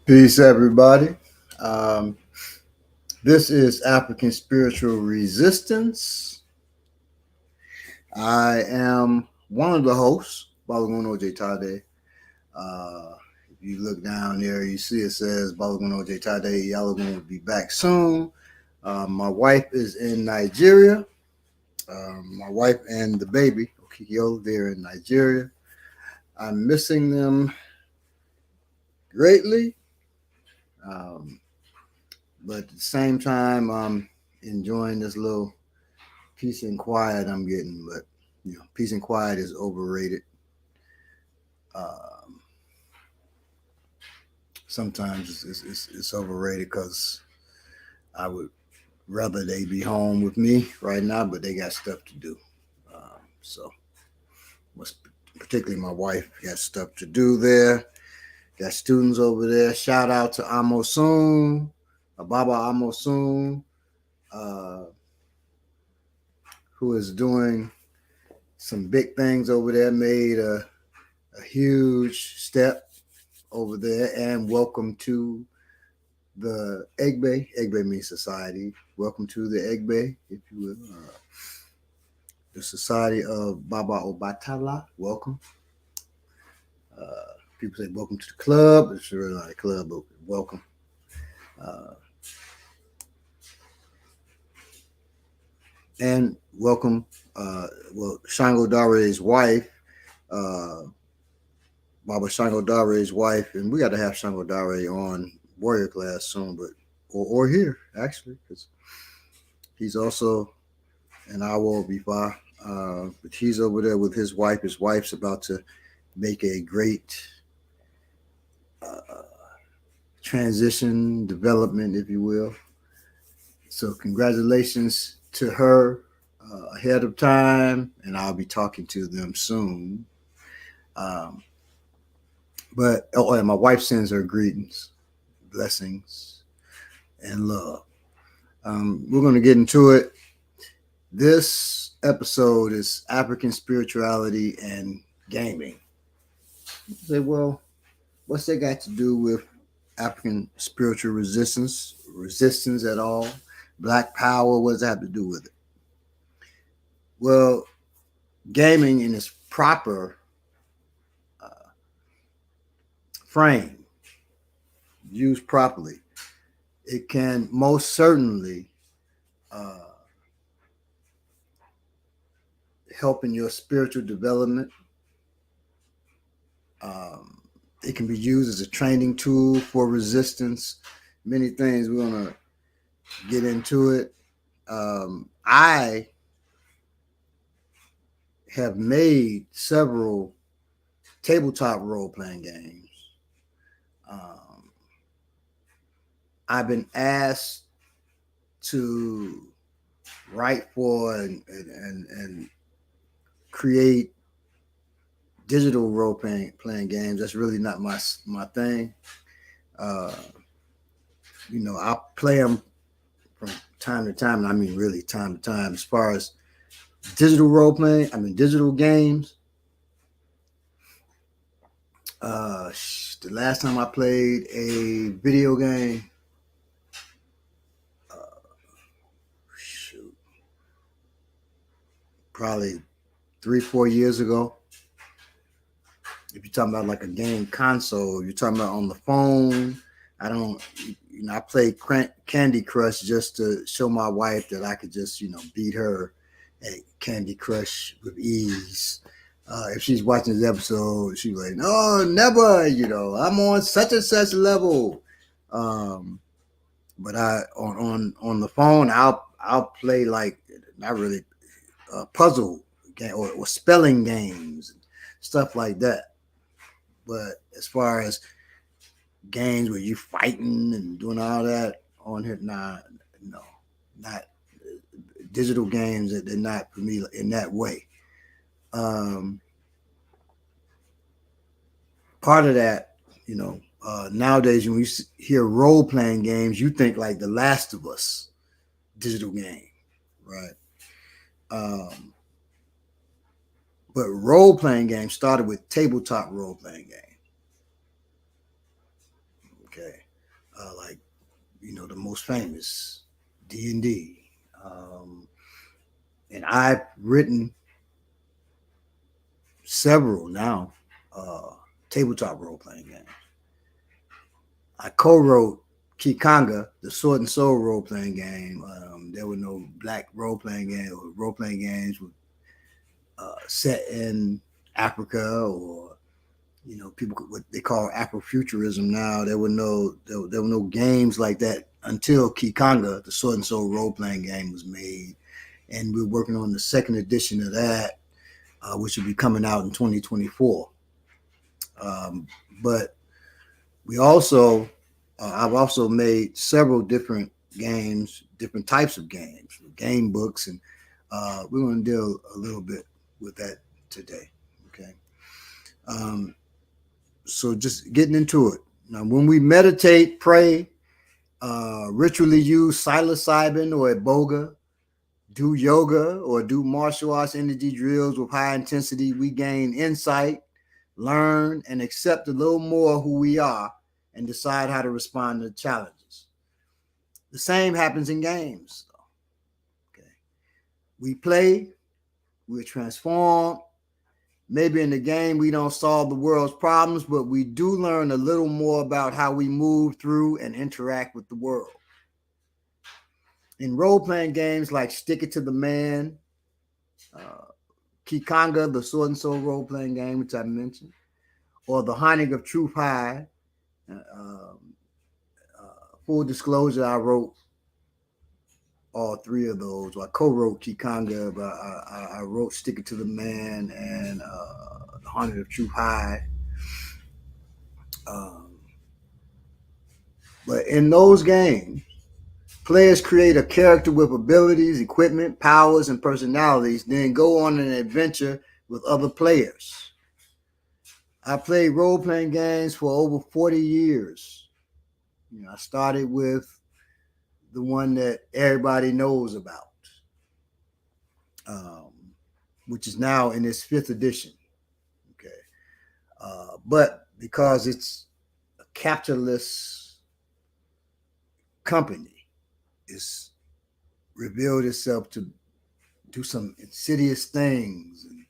Peace, everybody. Um, this is African Spiritual Resistance. I am one of the hosts, Awesome Ojetades. If you look down there, you see it says Awesome Ojetades. Y'all are going to be back soon. My wife is in Nigeria. My wife and the baby, Okikio, they're in Nigeria. I'm missing them greatly. Um, but at the same time, I'm enjoying this little peace and quiet I'm getting. But peace and quiet is overrated. Um, Sometimes it's overrated because I would rather they be home with me right now, but they got stuff to do. So, particularly my wife got stuff to do there. Got students over there. Shout out to Amosun, Baba Amosun, uh, who is doing some big things over there. Made a huge step over there, and welcome to the Egbe. Egbe means society. Welcome to the Egbe, if you will. The Society of Baba Obatala. Welcome. People say welcome to the club. It's really not a club, but welcome. Uh, and welcome, Shango Dare's wife, uh, Baba Shango Dare's wife, and we got to have Shango Dare on Warrior Class soon, but or here actually, because he's also an Awo Bifa. But he's over there with his wife. His wife's about to make a great uh, transition, development, if you will. So, congratulations to her ahead of time, and I'll be talking to them soon. Um, and my wife sends her greetings, blessings, and love. We're going to get into it. This episode is African spirituality and gaming. You say, well, what's that got to do with African spiritual resistance at all? Black power, what does that have to do with it? Well, gaming in its proper uh, frame, used properly, it can most certainly uh, help in your spiritual development. Um, it can be used as a training tool for resistance. Many things we're going to get into it. I have made several tabletop role playing games. Um, I've been asked to write for and create digital role playing games. That's really not my thing. Uh, I play them from time to time, and I mean really time to time. As far as digital role playing, I mean digital games. The last time I played a video game, uh, shoot, probably 3-4 years ago. If you're talking about like a game console, you're talking about on the phone. I don't, I play Candy Crush just to show my wife that I could just, beat her at Candy Crush with ease. If she's watching this episode, she's like, "No, never." I'm on such and such level. Um, but on the phone, I'll play like not really puzzle game or spelling games, stuff like that. But as far as games where you fighting and doing all that on here, nah, no, not digital games. They're not for me in that way. Um, Part of that, nowadays when you hear role playing games, you think like The Last of Us digital game, right? Um, but role playing games started with tabletop role playing games. Okay, like the most famous D&D, and I've written several now tabletop role playing games. I co-wrote Kikanga, the Sword and Soul role playing game. There were no black role playing games. Role playing games with set in Africa, or people what they call Afrofuturism now. There were no games like that until Kikanga, the Sword and Soul role playing game, was made, and we're working on the second edition of that, which will be coming out in 2024. But we also I've also made several different games, different types of games, game books, and we're going to deal a little bit with that today. Okay. So just getting into it. Now, when we meditate, pray, ritually use psilocybin or iboga, do yoga or do martial arts energy drills with high intensity, we gain insight, learn, and accept a little more who we are, and decide how to respond to challenges. The same happens in games. Okay. We play, we're transformed. Maybe in the game we don't solve the world's problems, but we do learn a little more about how we move through and interact with the world. In role-playing games like Stick It to the Man, Kikanga, the Sword and Soul role-playing game, which I mentioned, or The Haunting of Truth High, full disclosure, I wrote all three of those. I co-wrote Kikanga, but I wrote Stick It to the Man and The Haunting of Truth High. But in those games, players create a character with abilities, equipment, powers, and personalities, then go on an adventure with other players. I played role-playing games for over 40 years. I started with the one that everybody knows about, which is now in its 5th edition. Okay, but because it's a capitalist company, it's revealed itself to do some insidious things. And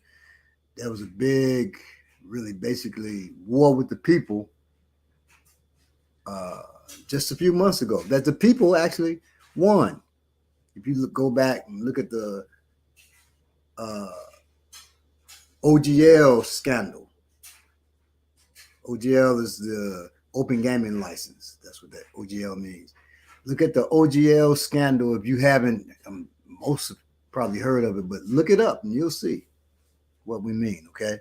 there was a big, really basically war with the people just a few months ago that the people actually won. If you go back and look at the OGL scandal. OGL is the open gaming license. That's what that OGL means. Look at the OGL scandal. If you haven't, most have probably heard of it, but look it up and you'll see what we mean. Okay.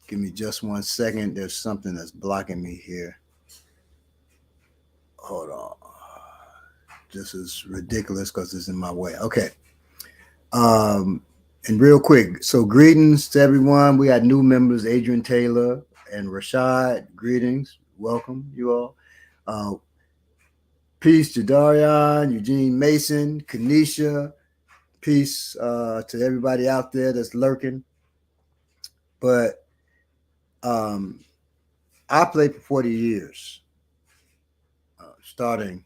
Give me just 1 second. There's something that's blocking me here. Hold on. This is ridiculous because it's in my way. Okay. And real quick, so greetings to everyone. We got new members, Adrian Taylor and Rashad. Greetings. Welcome, you all. Peace to Darian, Eugene Mason, Kanisha. Peace to everybody out there that's lurking. But I played for 40 years, starting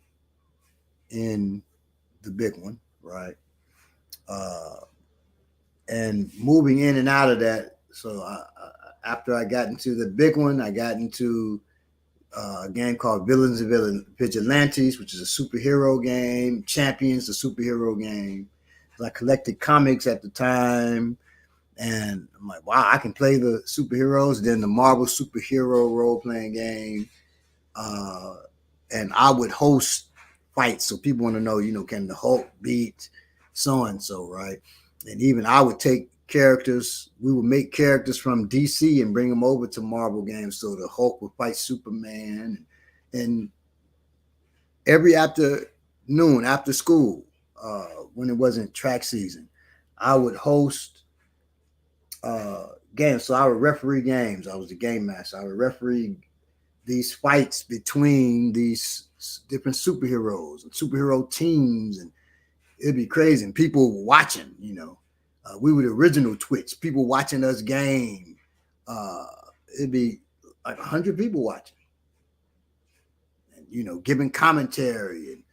in the big one, right? And moving in and out of that. So after I got into the big one, I got into a game called Villains and Vigilantes, which is a superhero game. Champions, a superhero game. I collected comics at the time, and I'm like, wow, I can play the superheroes. Then the Marvel superhero role-playing game, and I would host fights. So people want to know, can the Hulk beat so-and-so, right? And even I would take characters. We would make characters from DC and bring them over to Marvel games. So the Hulk would fight Superman. And every afternoon, after school, when it wasn't track season, I would host games. So I would referee games. I was the game master. I would referee these fights between these different superheroes and superhero teams, and it'd be crazy. And people watching, we were the original Twitch. People watching us game. It'd be like 100 people watching. giving commentary, and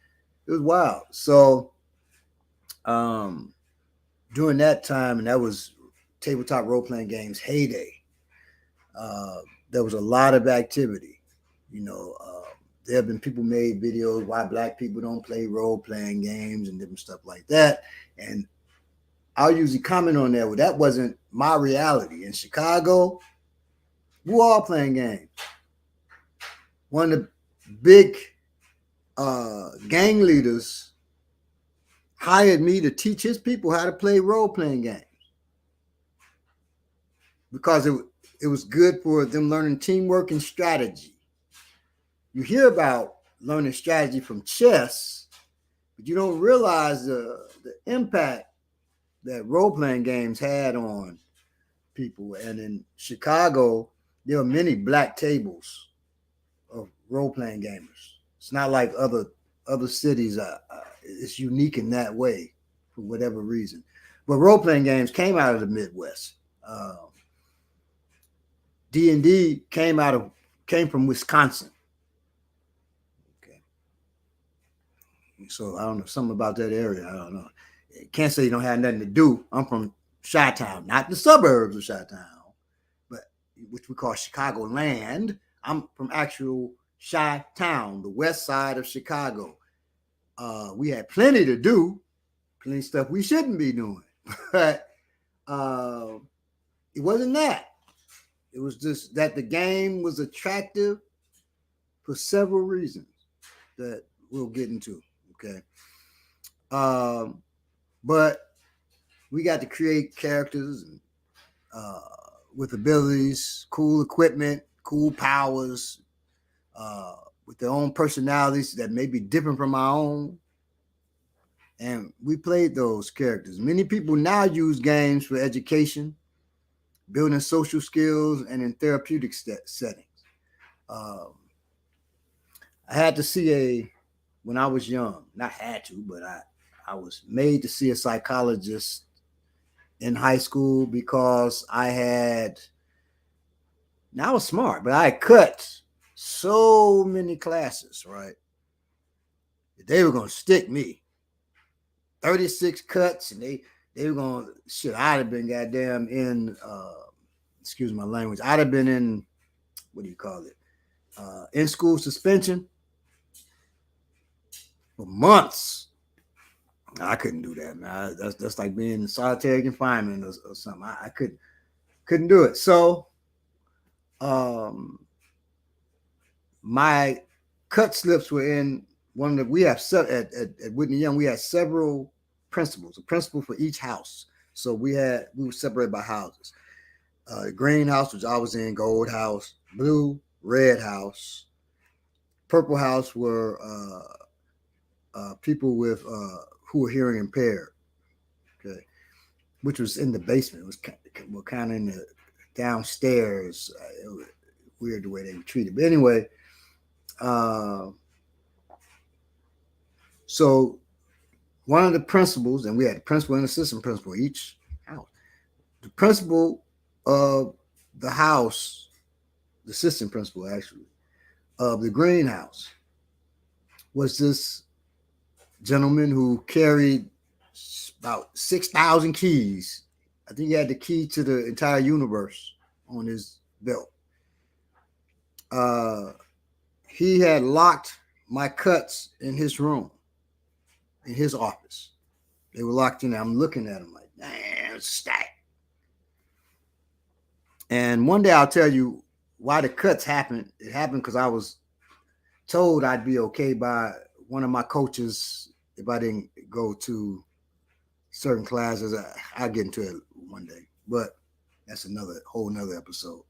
it was wild. So during that time, and that was tabletop role-playing games heyday, there was a lot of activity. There have been people made videos why black people don't play role-playing games and different stuff like that. And I'll usually comment on that. Well, that wasn't my reality. In Chicago, we were all playing games. One of the big gang leaders hired me to teach his people how to play role-playing games because it was good for them learning teamwork and strategy. You hear about learning strategy from chess, but you don't realize the impact that role-playing games had on people. And in Chicago, there are many black tables of role-playing gamers. It's not like other cities. It's unique in that way for whatever reason. But role-playing games came out of the Midwest. D&D came from Wisconsin. Okay. So I don't know, something about that area. I don't know. Can't say you don't have nothing to do. I'm from Chi-Town, not the suburbs of Chi-Town, but which we call Chicagoland. I'm from actual Chi-Town, the west side of Chicago. We had plenty to do, plenty of stuff we shouldn't be doing, but it wasn't that. It was just that the game was attractive for several reasons that we'll get into, okay? But we got to create characters with abilities, cool equipment, cool powers, with their own personalities that may be different from our own. And we played those characters. Many people now use games for education, building social skills, and in therapeutic settings. I had to see when I was young, not had to, but I was made to see a psychologist in high school because I was smart, but I cut so many classes, right? They were going to stick me. 36 cuts, and they were going to, I'd have been goddamn in, excuse my language, I'd have been in, what do you call it? In school suspension for months. I couldn't do that, man. That's like being in solitary confinement or something. I couldn't do it. So, my cut slips were in one that we have at Whitney Young. We had several principals, a principal for each house. So we were separated by houses. Green house, which I was in, gold house, blue, red house, purple house were people with who were hearing impaired, okay, which was in the basement. It was kind of in the downstairs. It was weird the way they were treated. But anyway, so one of the principals, and we had a principal and assistant principal each house. The principal of the house, the assistant principal actually, of the greenhouse was this gentleman who carried about 6,000 keys. I think he had the key to the entire universe on his belt. He had locked my cuts in his room, in his office. They were locked in there. I'm looking at them like, damn, it's a stack. And one day I'll tell you why the cuts happened. It happened because I was told I'd be okay by one of my coaches if I didn't go to certain classes. I'll get into it one day, but that's whole nother episode.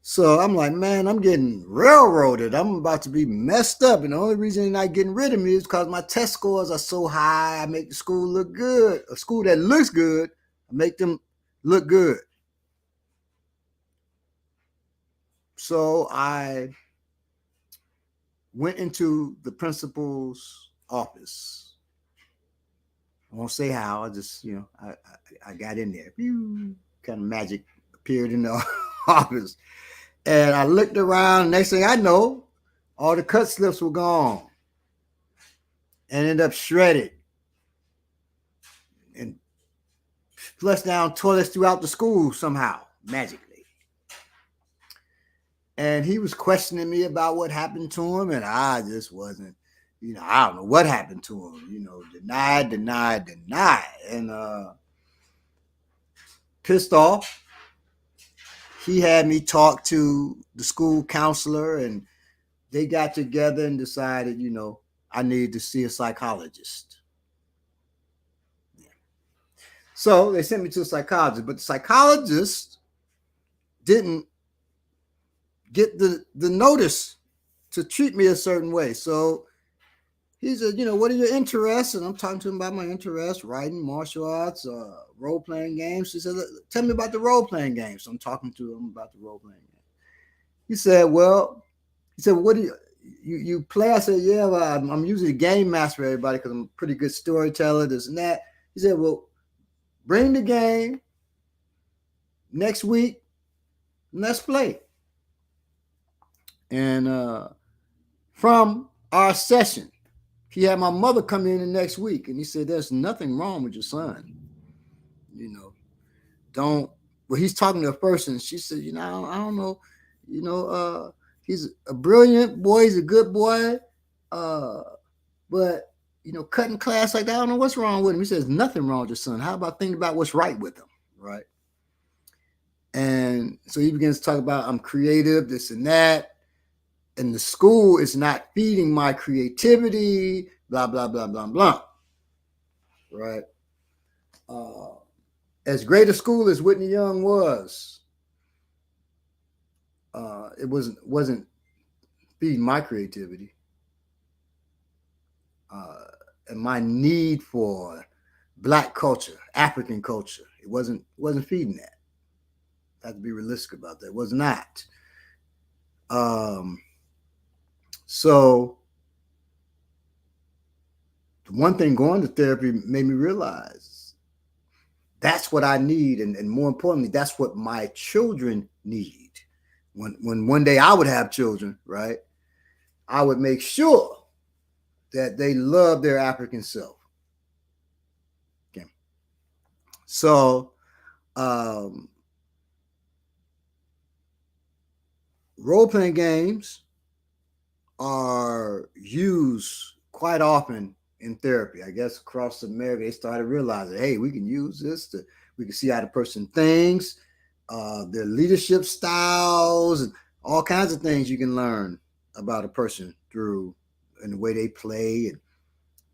So I'm like, man, I'm getting railroaded. I'm about to be messed up. And the only reason they're not getting rid of me is because my test scores are so high. I make the school look good. A school that looks good, I make them look good. So I went into the principal's office. I won't say how. I just, I got in there. Pew, kind of magic appeared in the office. And I looked around. Next thing I know, All the cut slips were gone and ended up shredded and flushed down toilets throughout the school somehow, magically. And he was questioning me about what happened to him, and I just wasn't, I don't know what happened to him, denied. And pissed off, he had me talk to the school counselor, and they got together and decided, I needed to see a psychologist. Yeah. So they sent me to a psychologist, but the psychologist didn't get the notice to treat me a certain way. So he said, what are your interests? And I'm talking to him about my interests, writing, martial arts, role-playing games. He said, tell me about the role-playing games. So I'm talking to him about the role-playing games. He said, what do you play? I said, yeah, well, I'm usually a game master for everybody because I'm a pretty good storyteller, this and that. He said, well, bring the game next week and let's play. And from our session, he had my mother come in the next week, and he said, there's nothing wrong with your son. Well, he's talking to a person. She said, I don't know, he's a brilliant boy. He's a good boy. But, cutting class like that, I don't know what's wrong with him. He says, nothing wrong with your son. How about thinking about what's right with him, right? And so he begins to talk about, I'm creative, this and that. And the school is not feeding my creativity, blah, blah, blah, blah, blah. Right? As great a school as Whitney Young was, it wasn't feeding my creativity and my need for Black culture, African culture. It wasn't feeding that. I have to be realistic about that. It was not. So the one thing going to therapy made me realize that's what I need, and more importantly, that's what my children need. When one day I would have children, right, I would make sure that they love their African self. Okay. So role-playing games are used quite often in therapy. I guess across America, they started realizing, hey, we can use this we can see how the person thinks, their leadership styles, and all kinds of things you can learn about a person through and the way they play and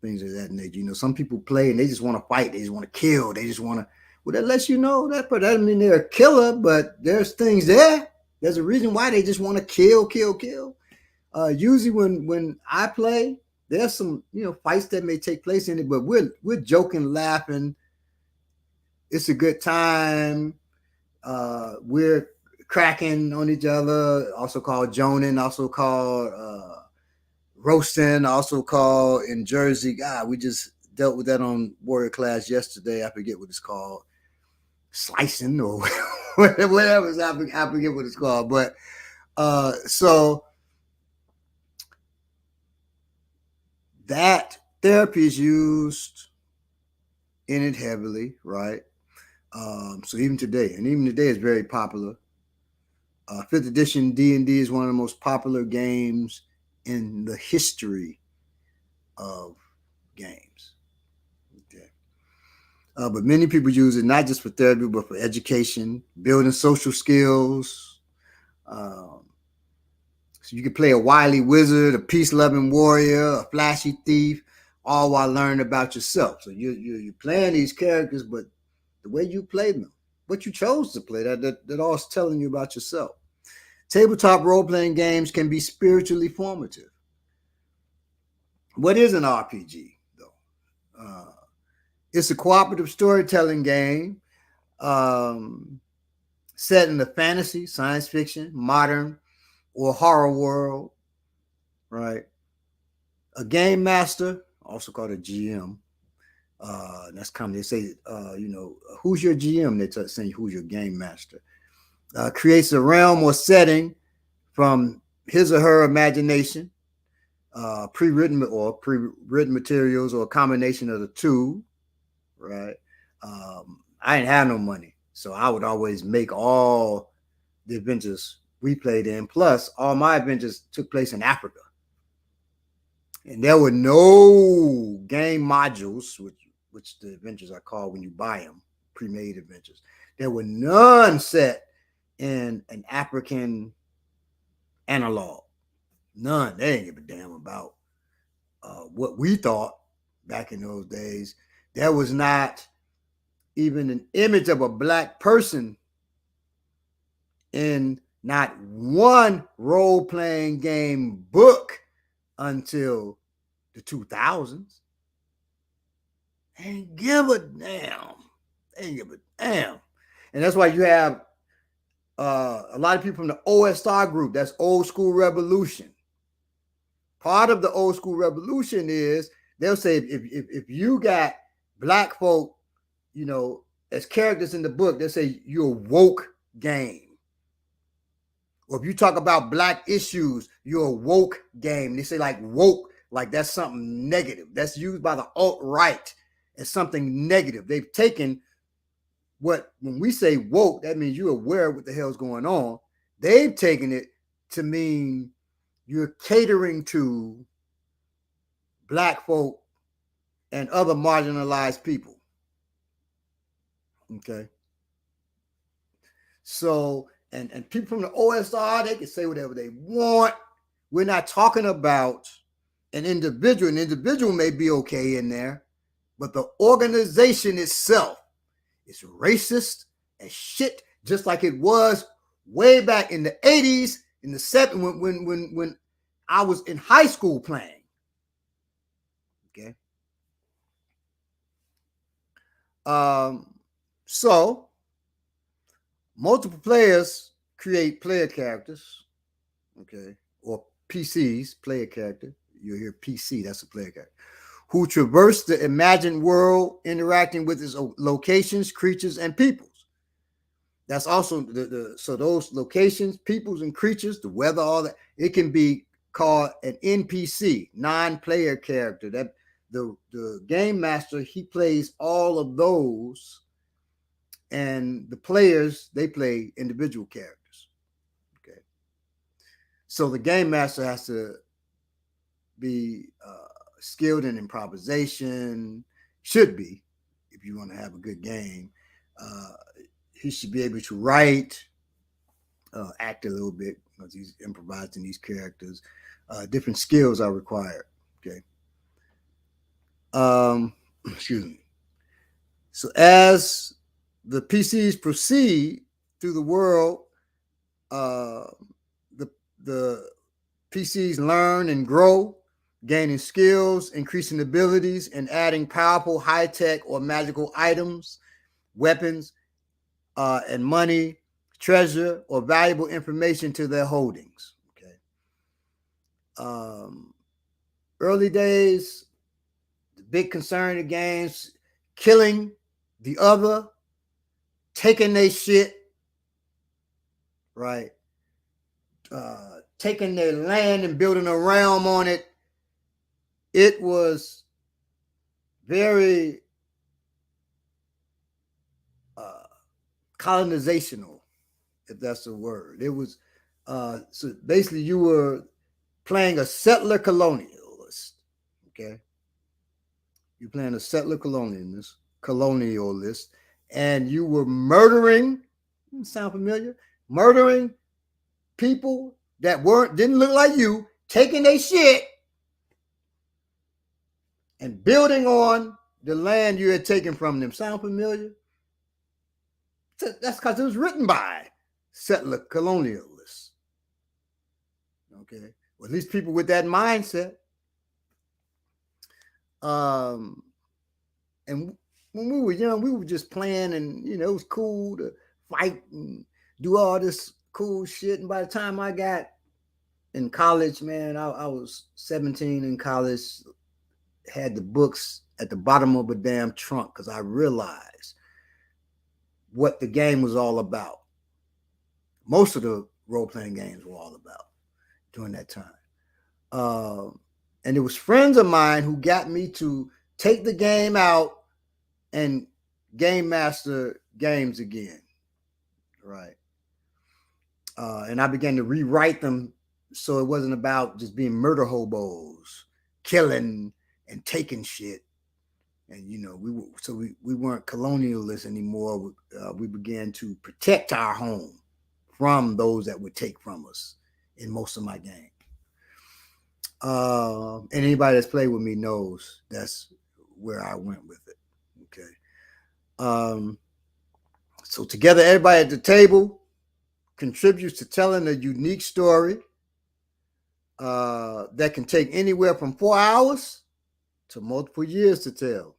things of that nature. Some people play and they just want to fight, they just want to kill, they just want to. Well, that lets you know that doesn't mean they're a killer, but there's things there. There's a reason why they just want to kill. Usually when I play, there's some fights that may take place in it, but we're joking, laughing. It's a good time. We're cracking on each other, also called joning, also called roasting, also called in Jersey. God, we just dealt with that on Warrior Class yesterday. I forget what it's called, slicing or whatever. I forget what it's called, but so. That therapy is used in it heavily, right? So even today is very popular. 5th edition D&D is one of the most popular games in the history of games. Okay. But many people use it not just for therapy, but for education, building social skills. So you can play a wily wizard, a peace-loving warrior, a flashy thief, all while learning about yourself. So you're playing these characters, but the way you play them, what you chose to play, that all is telling you about yourself. Tabletop role-playing games can be spiritually formative. What is an RPG, though? It's a cooperative storytelling game set in a fantasy, science fiction, modern, or horror world, right? A game master, also called a GM. That's common. They say, who's your GM? They're saying, who's your game master? Creates a realm or setting from his or her imagination, pre-written materials, or a combination of the two, right? I didn't have no money, so I would always make all the adventures we played in. Plus, all my adventures took place in Africa, and there were no game modules, which the adventures are called when you buy them, pre-made adventures. There were none set in an African analog. None. They didn't give a damn about what we thought back in those days. There was not even an image of a black person in not one role-playing game book until the 2000s. They ain't give a damn. They ain't give a damn. And that's why you have a lot of people from the OSR group. That's Old School Revolution. Part of the Old School Revolution is they'll say if you got black folk, you know, as characters in the book, they'll say you're a woke game. Or if you talk about black issues, you're a woke game. They say like woke, like that's something negative. That's used by the alt-right as something negative. They've taken when we say woke, that means you're aware of what the hell's going on. They've taken it to mean you're catering to black folk and other marginalized people. Okay. So, and people from the OSR, they can say whatever they want. We're not talking about an individual. An individual may be okay in there, but the organization itself is racist as shit, just like it was way back in the 80s, in the 70s, when I was in high school playing. Okay. So multiple players create player characters, okay, or PCs, player character. You'll hear PC, that's a player character, who traverse the imagined world, interacting with its locations, creatures, and peoples. That's also so those locations, peoples, and creatures, the weather, all that, it can be called an NPC, non-player character. That the game master, he plays all of those, and the players, they play individual characters. Okay. So the game master has to be skilled in improvisation, should be, if you want to have a good game. He should be able to write, act a little bit, because he's improvising these characters. Different skills are required. Okay. Excuse me. So as the PCs proceed through the world, the PCs learn and grow, gaining skills, increasing abilities, and adding powerful high-tech or magical items, weapons, and money, treasure, or valuable information to their holdings. Okay. Early days, the big concern of games, killing the other, taking their shit, right? Taking their land and building a realm on it. It was very colonizational, if that's the word. It was so basically you were playing a settler colonialist. Okay, you're playing a settler colonialist, and you were murdering. Sound familiar? Murdering people that didn't look like you, taking their shit and building on the land you had taken from them. Sound familiar? That's because it was written by settler colonialists. Okay, well, at least people with that mindset. And when we were young, we were just playing, and it was cool to fight and do all this cool shit. And by the time I got in college, man, I was 17 in college, had the books at the bottom of a damn trunk, because I realized what the game was all about. Most of the role-playing games were all about. during that time. And it was friends of mine who got me to take the game out and game master games again, right? And I began to rewrite them so it wasn't about just being murder hobos, killing and taking shit. And we weren't colonialists anymore. We began to protect our home from those that would take from us in most of my game. And anybody that's played with me knows that's where I went with it. Okay. So together, everybody at the table contributes to telling a unique story that can take anywhere from 4 hours to multiple years to tell.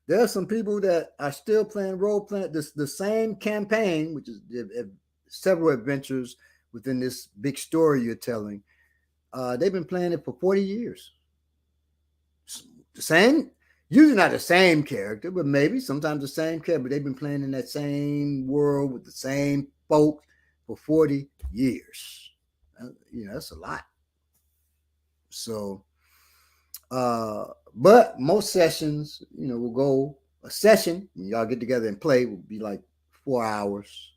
There are some people that are still playing role playing the same campaign, which is several adventures within this big story you're telling. They've been playing it for 40 years. The same, usually not the same character, but maybe sometimes the same character. But they've been playing in that same world with the same folk for 40 years. That's a lot. So, but most sessions, will go a session when y'all get together and play will be like 4 hours.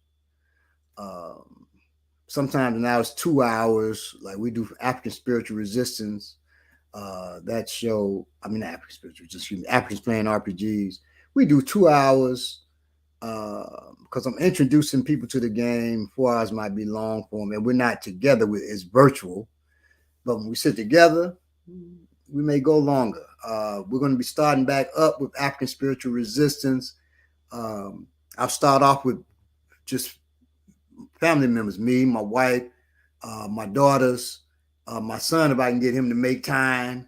Sometimes now it's 2 hours, like we do for African Spiritual Resistance. That show, African Spiritual Resistance, Africans Playing RPGs. We do 2 hours because I'm introducing people to the game. 4 hours might be long for them, and we're not together. It's virtual. But when we sit together, we may go longer. We're going to be starting back up with African Spiritual Resistance. I'll start off with just family members, me, my wife, my daughters, my son, if I can get him to make time.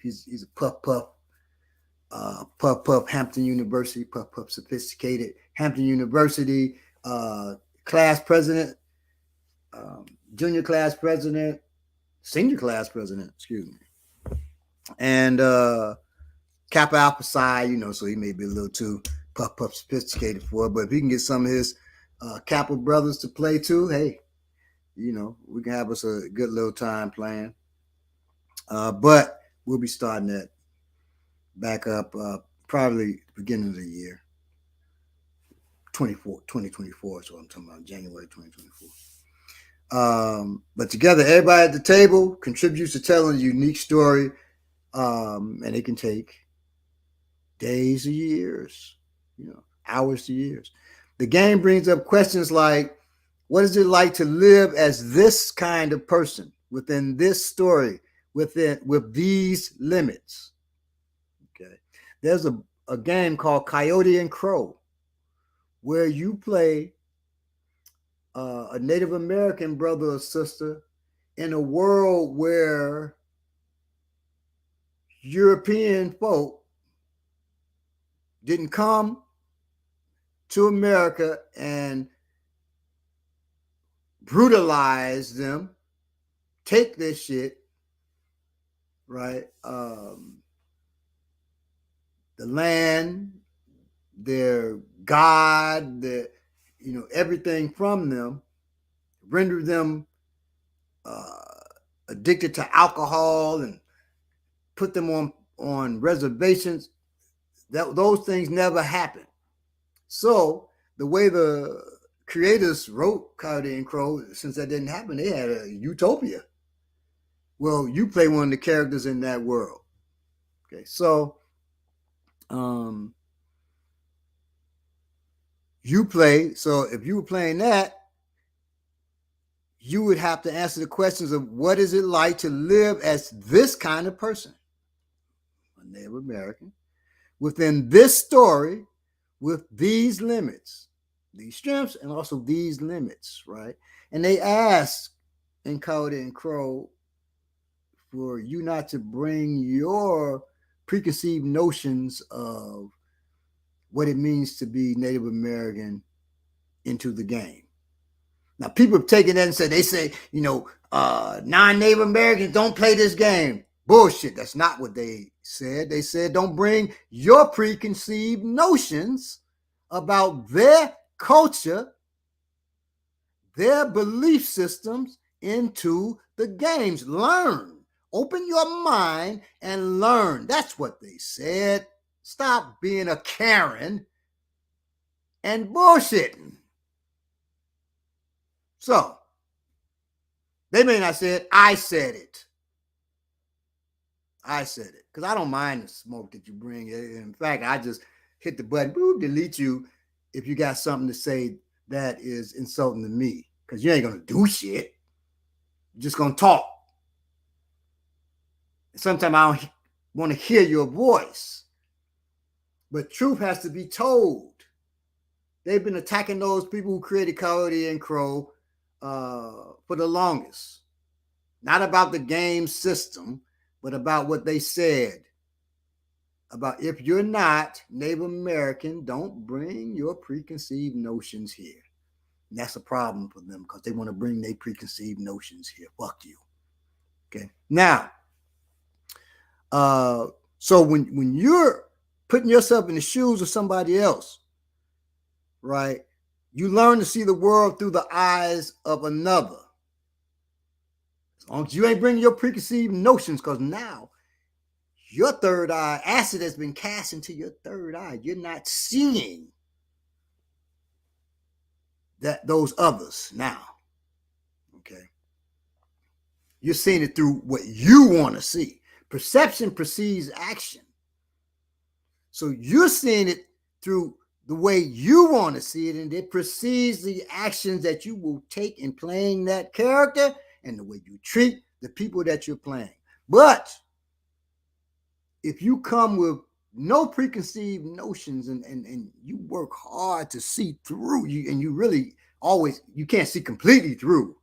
He's a puff, Hampton University, puff, sophisticated, Hampton University, class president, junior class president, senior class president, excuse me. And Kappa Alpha Psi, so he may be a little too puff, sophisticated for it. But if he can get some of his Kappa brothers to play too, hey, we can have us a good little time playing. But we'll be starting that back up probably beginning of the year. 2024 is what I'm talking about, January 2024. But together, everybody at the table contributes to telling a unique story, and it can take days to years, hours to years. The game brings up questions like, what is it like to live as this kind of person within this story, with these limits? Okay, there's a game called Coyote and Crow, where you play a Native American brother or sister in a world where European folk didn't come to America and brutalize them, take this shit, right? The land, their God, everything from them, render them addicted to alcohol and put them on reservations. Those things never happened. So the way the creators wrote Coyote and Crow, since that didn't happen, they had a utopia. Well, you play one of the characters in that world. Okay, so you play. So if you were playing that, you would have to answer the questions of what is it like to live as this kind of person, a Native American, within this story, with these limits, these strengths, and also these limits, right? And they ask in Coyote and Crow for you not to bring your preconceived notions of what it means to be Native American into the game. Now, people have taken that and said, non-Native Americans don't play this game. Bullshit. That's not what they said. They said, don't bring your preconceived notions about their culture, their belief systems into the games. Learn. Open your mind and learn. That's what they said. Stop being a Karen and bullshitting. So, they may not say it. I said it. I said it. Because I don't mind the smoke that you bring. In fact, I just hit the button, boop, delete you if you got something to say that is insulting to me. Because you ain't going to do shit. You're just going to talk. Sometimes I don't want to hear your voice. But truth has to be told. They've been attacking those people who created Coyote and Crow for the longest. Not about the game system, but about what they said. About if you're not Native American, don't bring your preconceived notions here. And that's a problem for them because they want to bring their preconceived notions here. Fuck you. Okay. Now, so when you're putting yourself in the shoes of somebody else, right, you learn to see the world through the eyes of another. As long as you ain't bringing your preconceived notions, because now your third eye, acid has been cast into your third eye. You're not seeing those others now. Okay. You're seeing it through what you want to see. Perception precedes action. So you're seeing it through the way you want to see it, and it precedes the actions that you will take in playing that character and the way you treat the people that you're playing. But if you come with no preconceived notions and you work hard to see through you, and you really always, you can't see completely through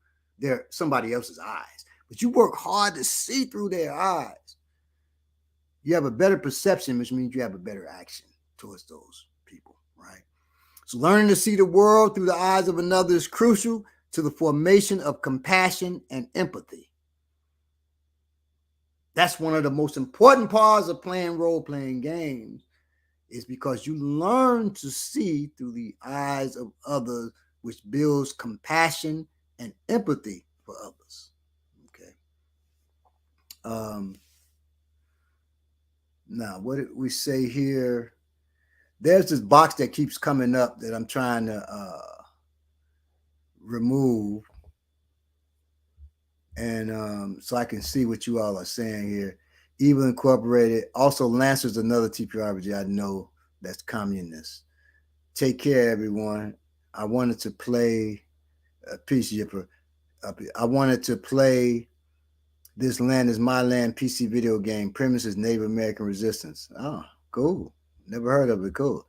somebody else's eyes, but you work hard to see through their eyes, you have a better perception, which means you have a better action towards those people, right? So learning to see the world through the eyes of another is crucial to the formation of compassion and empathy. That's one of the most important parts of playing role-playing games, is because you learn to see through the eyes of others, which builds compassion and empathy for others. Okay. Now, what did we say here? There's this box that keeps coming up that I'm trying to remove. And so I can see what you all are saying here. Evil Incorporated. Also, Lancer's another TPRPG I know that's communist. Take care, everyone. I wanted to play a Peace Yipper. I wanted to play This Land Is My Land PC video game. Premise is Native American resistance. Oh, cool. Never heard of it. Cool.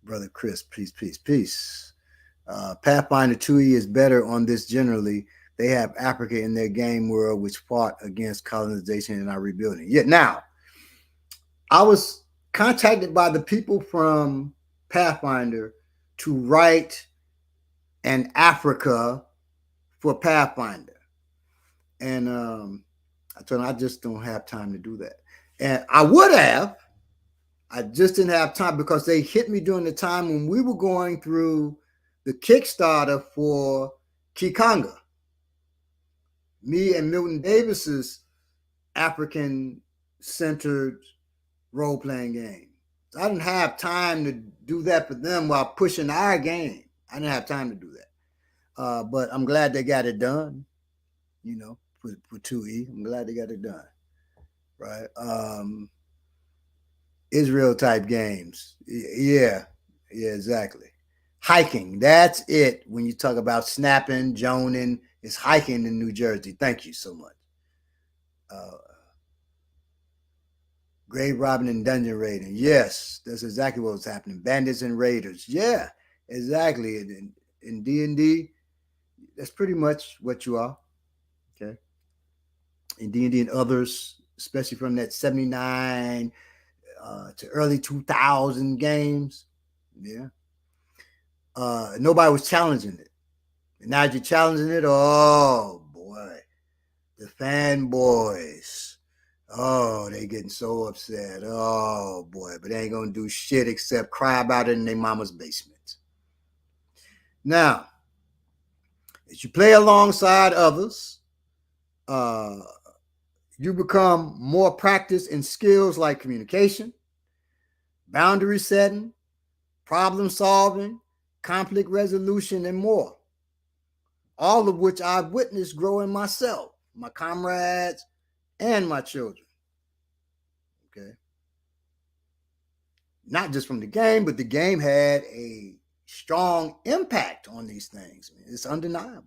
Brother Chris, peace, peace, peace. Pathfinder 2E is better on this generally. They have Africa in their game world, which fought against colonization and are rebuilding. Yet now, I was contacted by the people from Pathfinder to write an Africa for Pathfinder. And I told them I just don't have time to do that. And I would have. I just didn't have time because they hit me during the time when we were going through the Kickstarter for Kikanga. Me and Milton Davis's African-centered role-playing game. So I didn't have time to do that for them while pushing our game. I didn't have time to do that. But I'm glad they got it done, you know, for 2E. I'm glad they got it done, right? Israel-type games. Yeah, exactly. Hiking, that's it. When you talk about snapping, joning, it's hiking in New Jersey. Thank you so much. Grave robbing and dungeon raiding. Yes, that's exactly what was happening. Bandits and raiders. Yeah, exactly. In D&D, that's pretty much what you are. Okay. In D&D and others, especially from that 79 to early 2000 games. Yeah. Nobody was challenging it. And now you're challenging it. Oh, boy. The fanboys. Oh, they getting so upset. Oh, boy. But they ain't going to do shit except cry about it in their mama's basement. Now, As you play alongside others, you become more practiced in skills like communication, boundary setting, problem solving, conflict resolution, and more. All of which I've witnessed grow in myself, my comrades, and my children. Okay. Not just from the game, but the game had a strong impact on these things. It's undeniable.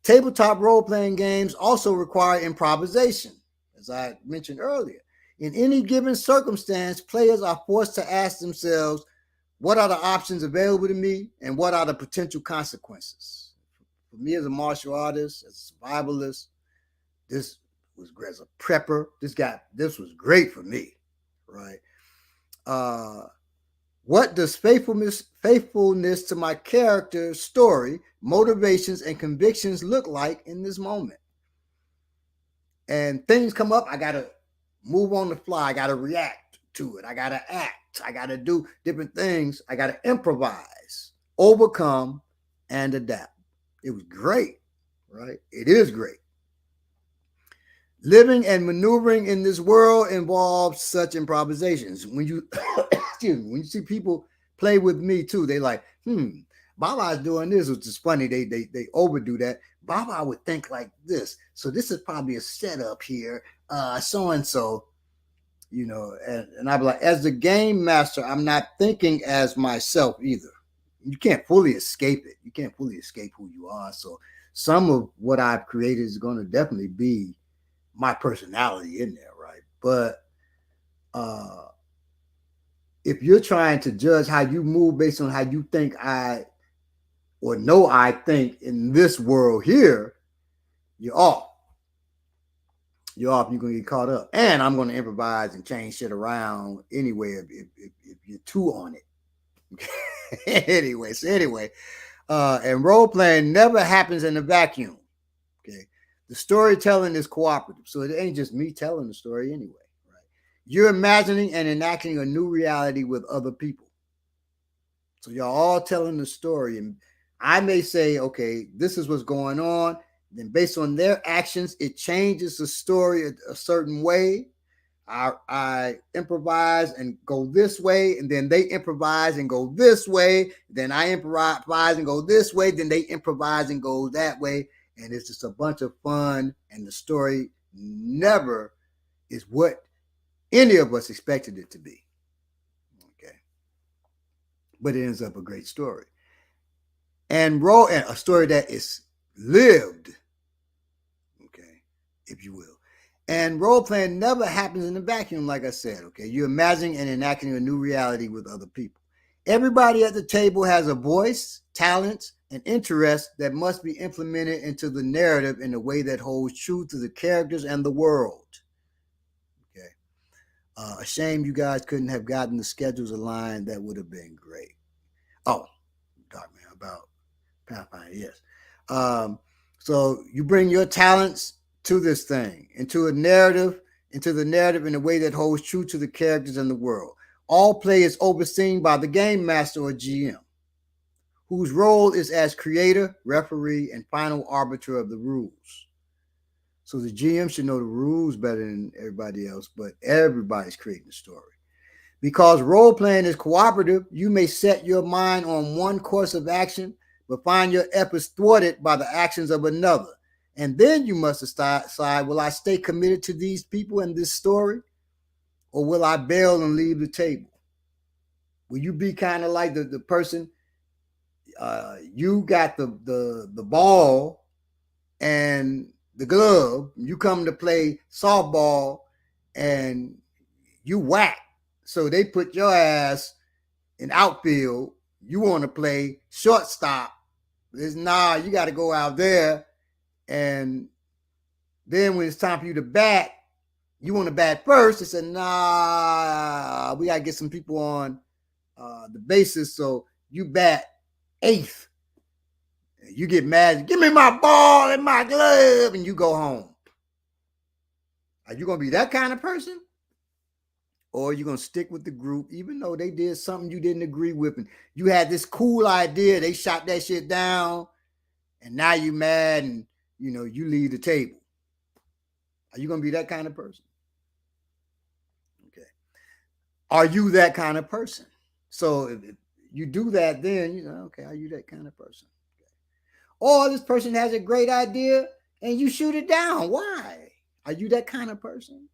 Tabletop role-playing games also require improvisation, as I mentioned earlier. In any given circumstance, players are forced to ask themselves, what are the options available to me and what are the potential consequences? For me as a martial artist, as a survivalist, this was as a prepper. This was great for me, right? What does faithfulness to my character, story, motivations, and convictions look like in this moment? And things come up, I gotta move on the fly. I gotta react to it. I gotta act. I gotta do different things. I gotta improvise, overcome, and adapt. It was great, right? It is great. Living and maneuvering in this world involves such improvisations. When you when you see people play with me too, they like, Baba's doing this, which is funny. They overdo that. Baba would think like this. So this is probably a setup here. So-and-so, and I'd be like, as the game master, I'm not thinking as myself either. You can't fully escape it. You can't fully escape who you are. So some of what I've created is going to definitely be my personality in there, right? But if you're trying to judge how you move based on how you think I think in this world here, you're off. You're off. You're going to get caught up. And I'm going to improvise and change shit around anyway if you're too on it. anyway, and role playing never happens in a vacuum. Okay. The storytelling is cooperative. So it ain't just me telling the story anyway. Right? You're imagining and enacting a new reality with other people. So y'all all telling the story. And I may say, okay, this is what's going on. Then based on their actions, it changes the story a certain way. I improvise and go this way, and then they improvise and go this way. Then I improvise and go this way. Then they improvise and go that way. And it's just a bunch of fun. And the story never is what any of us expected it to be. Okay. But it ends up a great story. And a story that is lived. Okay. If you will. And role playing never happens in a vacuum, like I said. Okay. You're imagining and enacting a new reality with other people. Everybody at the table has a voice, talents, and interests that must be implemented into the narrative in a way that holds true to the characters and the world. Okay. A shame you guys couldn't have gotten the schedules aligned. That would have been great. Oh, Dark Man, about Pathfinder, yes. So you bring your talents to this thing, into the narrative in a way that holds true to the characters and the world. All play is overseen by the game master or GM, whose role is as creator, referee, and final arbiter of the rules. So the GM should know the rules better than everybody else, but everybody's creating the story. Because role-playing is cooperative, you may set your mind on one course of action, but find your efforts thwarted by the actions of another. And then you must decide, will I stay committed to these people and this story? Or will I bail and leave the table? Will you be kind of like the person, you got the ball and the glove, you come to play softball and you whack. So they put your ass in outfield. You want to play shortstop. You got to go out there. And then when it's time for you to bat, you want to bat first. They said, we got to get some people on the bases. So you bat eighth. You get mad. Give me my ball and my glove. And you go home. Are you going to be that kind of person? Or are you going to stick with the group, even though they did something you didn't agree with? And you had this cool idea. They shot that shit down. and now you mad and you leave the table. Are you going to be that kind of person? Okay. Are you that kind of person? So if you do that, then okay, are you that kind of person? Okay. Or this person has a great idea and you shoot it down. Why? Are you that kind of person?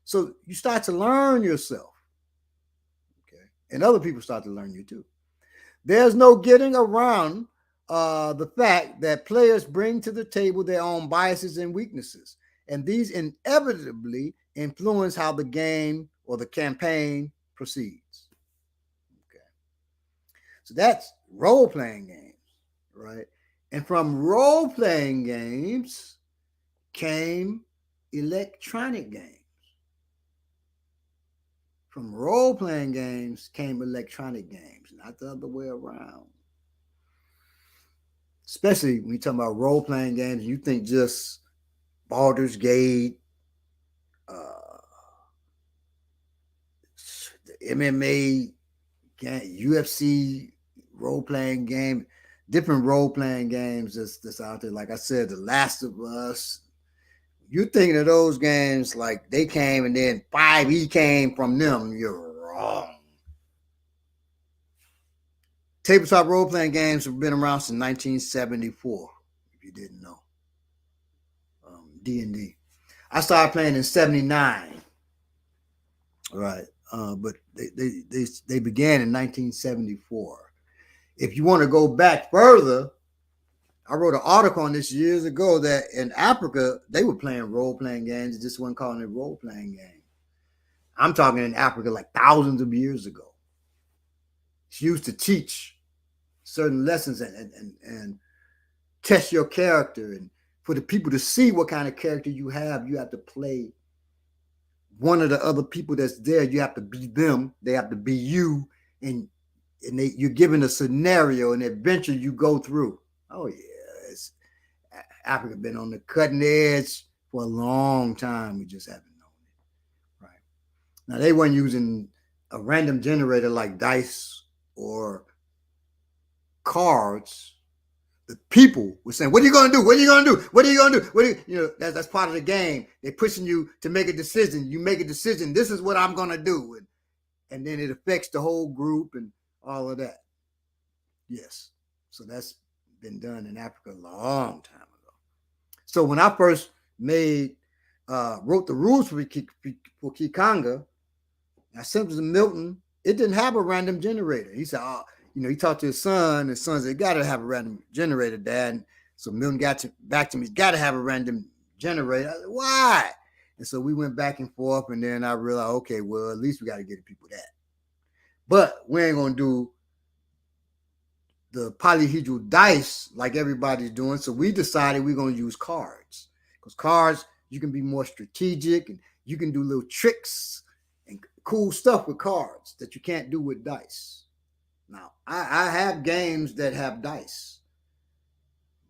So you start to learn yourself. Okay. And other people start to learn you too. There's no getting around the fact that players bring to the table their own biases and weaknesses. And these inevitably influence how the game or the campaign proceeds. Okay. So that's role-playing games, right? And from role-playing games came electronic games. From role-playing games came electronic games, not the other way around. Especially when you talk about role-playing games, you think just Baldur's Gate, the MMA, UFC role-playing game, different role-playing games that's out there. Like I said, The Last of Us. You thinking of those games like they came and then 5e came from them, you're wrong. Tabletop role-playing games have been around since 1974, if you didn't know. D&D. I started playing in 79. Right. But they began in 1974. If you want to go back further, I wrote an article on this years ago that in Africa, they were playing role-playing games. They just weren't calling it role-playing game. I'm talking in Africa like thousands of years ago. She used to teach certain lessons and test your character. And for the people to see what kind of character you have to play one of the other people that's there. You have to be them. They have to be you. And you're given a scenario, an adventure you go through. Oh, yeah. Africa been on the cutting edge for a long time. We just haven't known it. Right. Now, they weren't using a random generator like dice or cards. The people were saying, what are you going to do? What are you going to do? What are you going to do? That's part of the game. They're pushing you to make a decision. You make a decision. This is what I'm going to do. And then it affects the whole group and all of that. Yes. So that's been done in Africa a long time ago. So when I first wrote the rules for Kikanga, I sent it to Milton. It didn't have a random generator. He said, he talked to his son. His son said, got to have a random generator, Dad. And so Milton back to me, got to have a random generator. I said, why? And so we went back and forth. And then I realized, okay, well, at least we got to get people that. But we ain't going to do the polyhedral dice like everybody's doing. So we decided we're going to use cards. Because cards, you can be more strategic and you can do little tricks and cool stuff with cards that you can't do with dice. Now, I have games that have dice,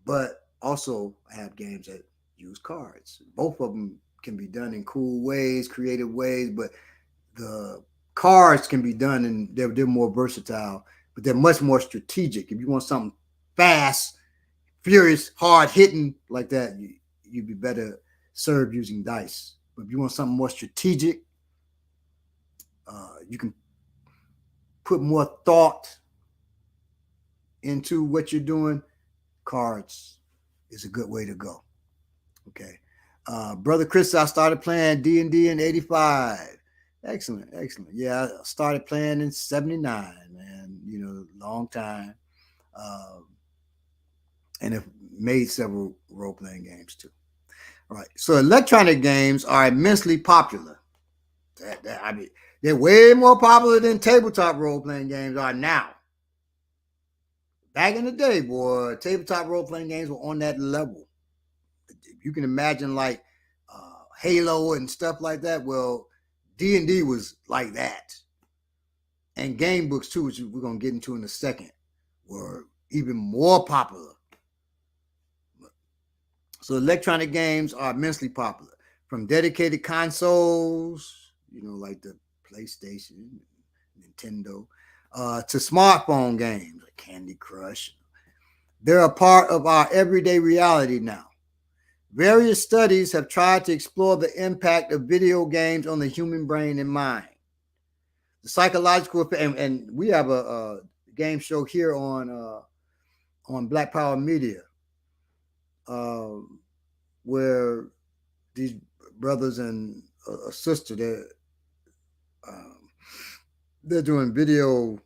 but also I have games that use cards. Both of them can be done in cool ways, creative ways, but the cards can be done and they're more versatile, but they're much more strategic. If you want something fast, furious, hard-hitting like that, you'd be better served using dice. But if you want something more strategic, you can put more thought into what you're doing. Cards is a good way to go. Okay. Brother Chris, I started playing D&D in 85. Excellent. Yeah, I started playing in 79, man. Long time. And have made several role-playing games too. All right. So electronic games are immensely popular. They're way more popular than tabletop role-playing games are now. Back in the day, boy, tabletop role-playing games were on that level. You can imagine like Halo and stuff like that. Well, D&D was like that. And game books too, which we're going to get into in a second, were even more popular. So electronic games are immensely popular. From dedicated consoles, like the PlayStation, Nintendo, to smartphone games like Candy Crush, They're a part of our everyday reality now. Various studies have tried to explore the impact of video games on the human brain and mind. The psychological, and we have a game show here on Black Power Media, where these brothers and a sister, they're doing video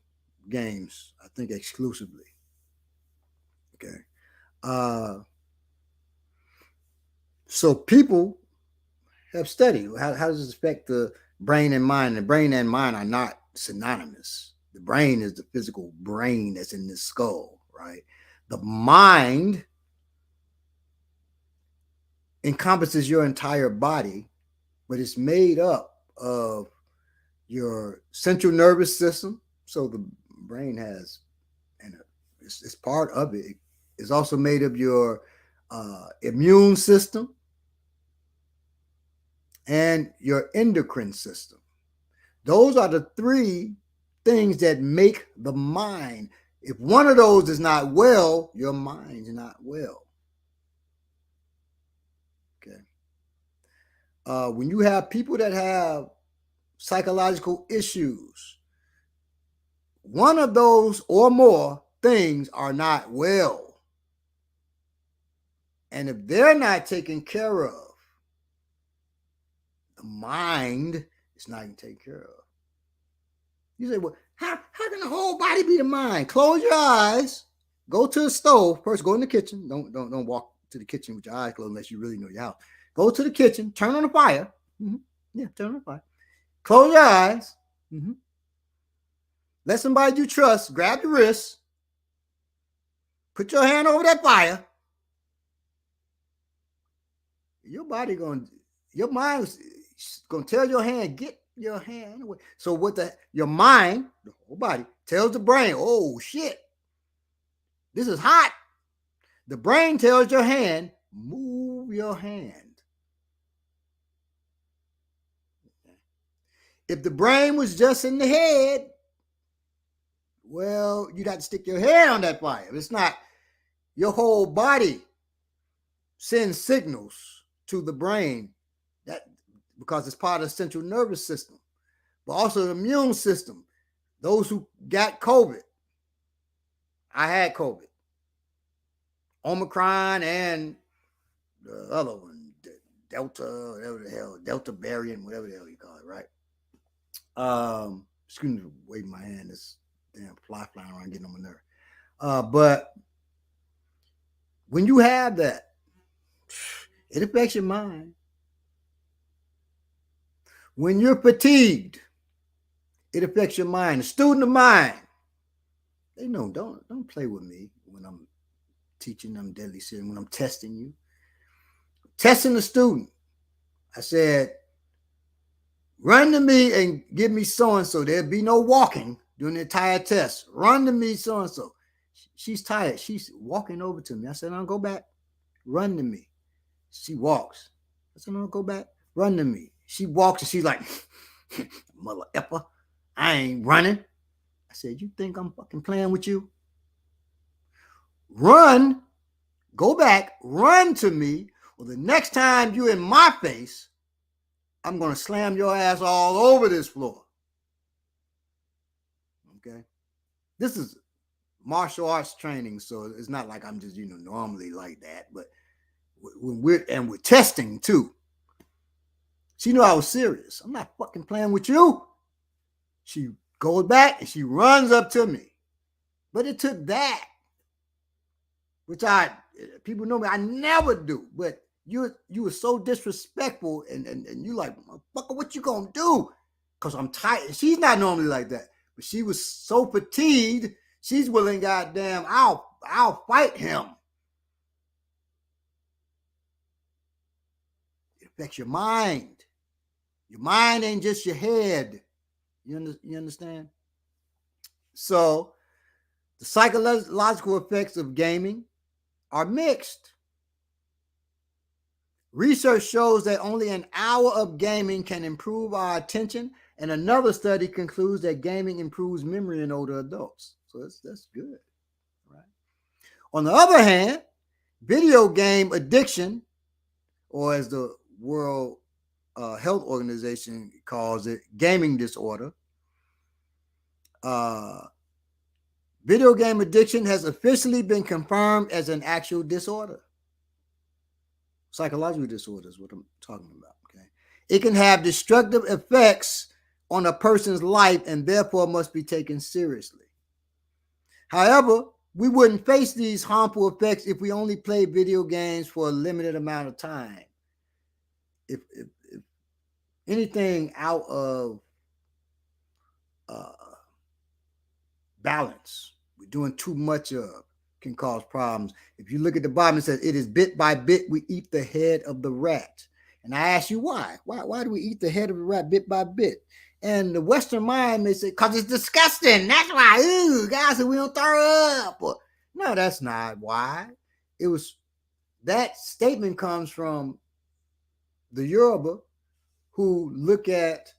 games, I think exclusively. Okay. So people have studied how does this affect the brain and mind. The brain and mind are not synonymous. The brain is the physical brain that's in the skull, right? The mind encompasses your entire body, but it's made up of your central nervous system. So the brain has, and it's part of it. It's also made of your immune system and your endocrine system. Those are the three things that make the mind. If one of those is not well, your mind's not well. Okay. When you have people that have psychological issues, one of those or more things are not well. And if they're not taken care of, the mind is not even taken care of. You say, well, how can the whole body be the mind? Close your eyes, go to the stove. First, go in the kitchen. Don't walk to the kitchen with your eyes closed unless you really know your house. Go to the kitchen, turn on the fire. Mm-hmm. Yeah, turn on the fire. Close your eyes. Mm-hmm. Let somebody you trust grab your wrist. Put your hand over that fire. Your mind's gonna tell your hand, get your hand away. So your mind, the whole body, tells the brain, oh shit, this is hot. The brain tells your hand, move your hand. If the brain was just in the head, well, you got to stick your head on that fire. It's not. Your whole body sends signals to the brain because it's part of the central nervous system, but also the immune system. Those who got COVID, I had COVID, Omicron, and the other one, Delta, whatever the hell, Delta variant, whatever the hell you call it, right? Excuse me, waving my hand. This damn fly flying around getting on my nerve. But when you have that, it affects your mind. When you're fatigued, it affects your mind. The student of mine, they know don't play with me when I'm teaching them deadly sin, when I'm testing you. Testing the student. I said, run to me and give me so-and-so. There'll be no walking during the entire test. Run to me, so-and-so. She's tired. She's walking over to me. I said, no, go back. Run to me. She walks. I said, no, go back. Run to me. She walks and she's like, mother effer, I ain't running. I said, you think I'm fucking playing with you? Run. Go back. Run to me. Or the next time you in my face, I'm going to slam your ass all over this floor. Okay? This is martial arts training, so it's not like I'm just, normally like that. But when we're testing too. She knew I was serious. I'm not fucking playing with you. She goes back and she runs up to me. But it took that, which people know me, I never do. But you were so disrespectful and you like, motherfucker, what you gonna do? Because I'm tired. She's not normally like that. But she was so fatigued, she's willing, goddamn, I'll fight him. It affects your mind. Your mind ain't just your head. You understand? So the psychological effects of gaming are mixed. Research shows that only an hour of gaming can improve our attention, and another study concludes that gaming improves memory in older adults. So that's good, right? On the other hand, video game addiction, or as the World Health Organization calls it, gaming disorder, video game addiction has officially been confirmed as an actual disorder. Psychological disorder is what I'm talking about. Okay, it can have destructive effects on a person's life and therefore must be taken seriously. However, we wouldn't face these harmful effects if we only play video games for a limited amount of time. If anything out of balance, we're doing too much of, can cause problems. If you look at the bottom, it says, it is bit by bit we eat the head of the rat. And I ask you why? Why do we eat the head of the rat bit by bit? And the Western mind may say, because it's disgusting. That's why. Ooh, guys, we don't throw up. Or, no, that's not why. It was, that statement comes from the Yoruba, who look at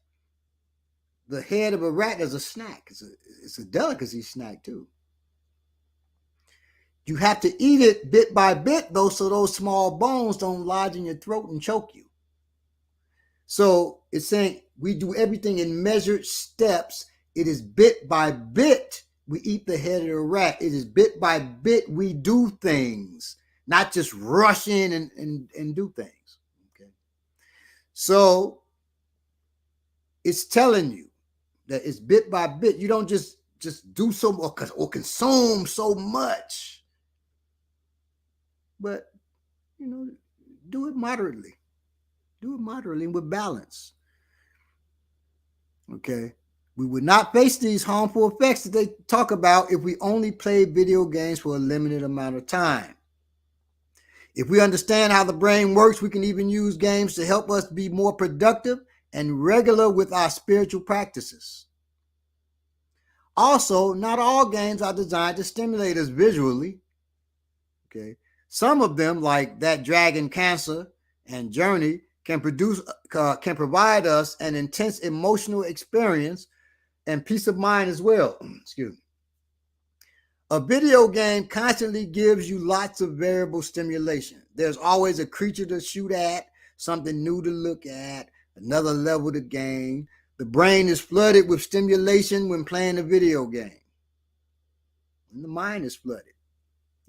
the head of a rat as a snack. It's a delicacy snack too. You have to eat it bit by bit, though, so those small bones don't lodge in your throat and choke you. So it's saying we do everything in measured steps. It is bit by bit we eat the head of the rat. It is bit by bit we do things, not just rush in and do things. Okay. So it's telling you that it's bit by bit. You don't just do so or consume so much, but do it moderately. Do it moderately and with balance. Okay. We would not face these harmful effects that they talk about if we only play video games for a limited amount of time. If we understand how the brain works, we can even use games to help us be more productive and regular with our spiritual practices. Also, not all games are designed to stimulate us visually. Okay. Some of them, like that Dragon Cancer and Journey, can provide us an intense emotional experience and peace of mind as well. Excuse me. A video game constantly gives you lots of variable stimulation. There's always a creature to shoot at, something new to look at, another level to gain. The brain is flooded with stimulation when playing a video game. And the mind is flooded.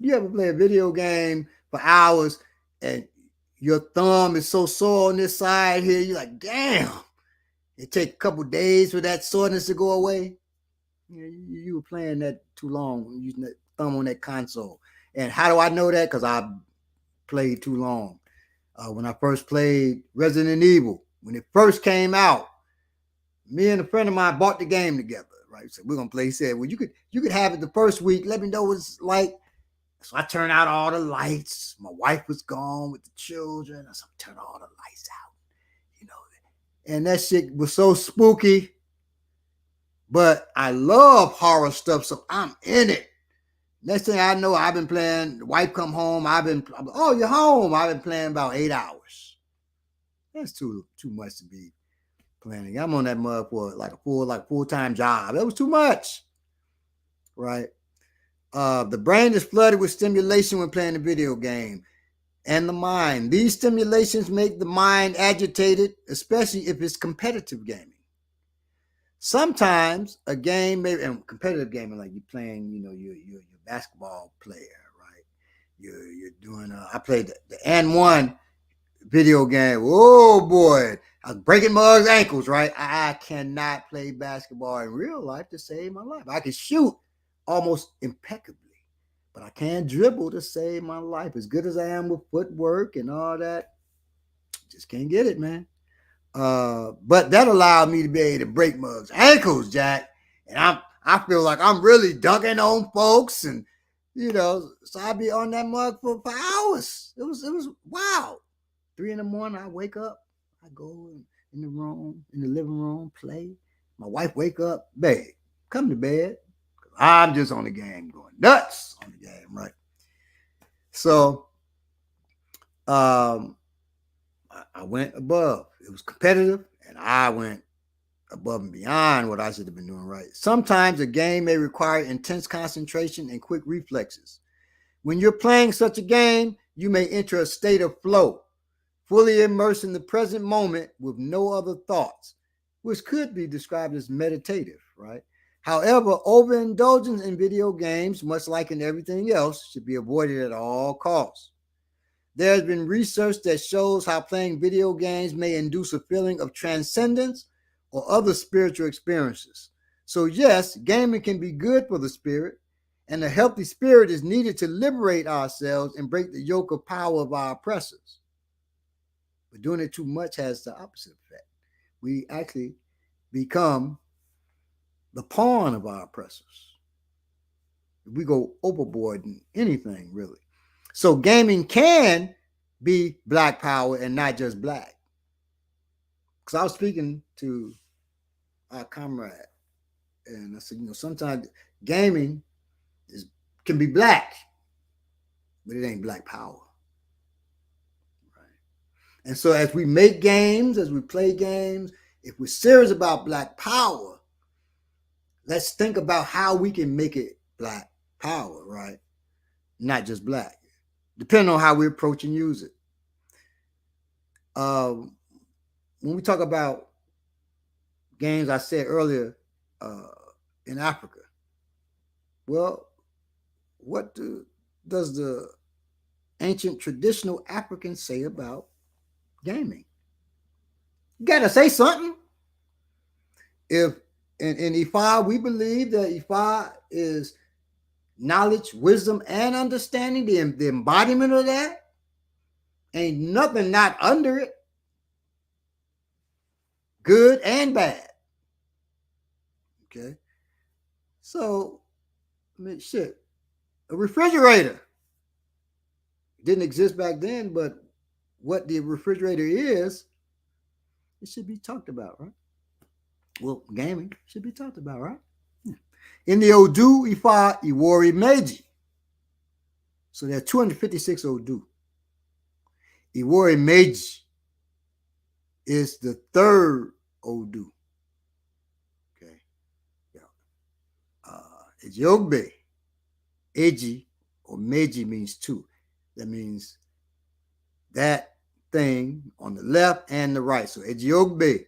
You ever play a video game for hours and your thumb is so sore on this side here, you're like, damn, it take a couple days for that soreness to go away? You were playing that too long, using that thumb on that console. And how do I know that? Because I played too long. When I first played Resident Evil, when it first came out, me and a friend of mine bought the game together, right? So we're going to play. He said, well, you could have it the first week. Let me know what it's like. So I turned out all the lights. My wife was gone with the children. I said, turn all the lights out, And that shit was so spooky. But I love horror stuff, so I'm in it. Next thing I know, I've been playing. The wife come home. Oh, you're home. I've been playing about 8 hours. That's too much to be playing. I'm on that mug for like a full-time job. That was too much, right? The brain is flooded with stimulation when playing a video game, and the mind. These stimulations make the mind agitated, especially if it's competitive gaming. Sometimes a game, maybe and competitive gaming, like you're playing, you're a basketball player, right? You're doing. I played the N1 video game. Oh boy, I was breaking mugs' ankles, right? I cannot play basketball in real life to save my life. I can shoot almost impeccably, but I can't dribble to save my life. As good as I am with footwork and all that, just can't get it, man. But that allowed me to be able to break mugs' ankles, Jack. And I feel like I'm really dunking on folks, and so I'd be on that mug for hours. It was wow. 3 a.m, I wake up, I go in the living room, play. My wife wake up, babe, come to bed. I'm just on the game, going nuts on the game, right? So I went above. It was competitive, and I went above and beyond what I should have been doing, right? Sometimes a game may require intense concentration and quick reflexes. When you're playing such a game, you may enter a state of flow, fully immersed in the present moment with no other thoughts, which could be described as meditative, right? However, overindulgence in video games, much like in everything else, should be avoided at all costs. There has been research that shows how playing video games may induce a feeling of transcendence or other spiritual experiences. So, yes, gaming can be good for the spirit, and a healthy spirit is needed to liberate ourselves and break the yoke of power of our oppressors. But doing it too much has the opposite effect. We actually become the pawn of our oppressors. We go overboard in anything, really. So gaming can be black power and not just black. Because I was speaking to our comrade, and I said, sometimes gaming can be black, but it ain't black power. Right? And so as we make games, as we play games, if we're serious about black power, let's think about how we can make it black power, right? Not just black, depending on how we approach and use it. When we talk about games, I said earlier, in Africa, well, what does the ancient traditional Africans say about gaming? You got to say something. If in Ifa, we believe that Ifa is knowledge, wisdom, and understanding, the embodiment of that. Ain't nothing not under it. Good and bad. Okay. So, I mean, shit. A refrigerator didn't exist back then, but what the refrigerator is, it should be talked about, right? Well, gaming should be talked about, right? Yeah. In the Odu, Ifa, Iwori, Meiji. So there are 256 Odu. Iwori Meiji is the third Odu. Okay. Ejogbe, Eji, or Meiji means two. That means that thing on the left and the right. So Ejiogbe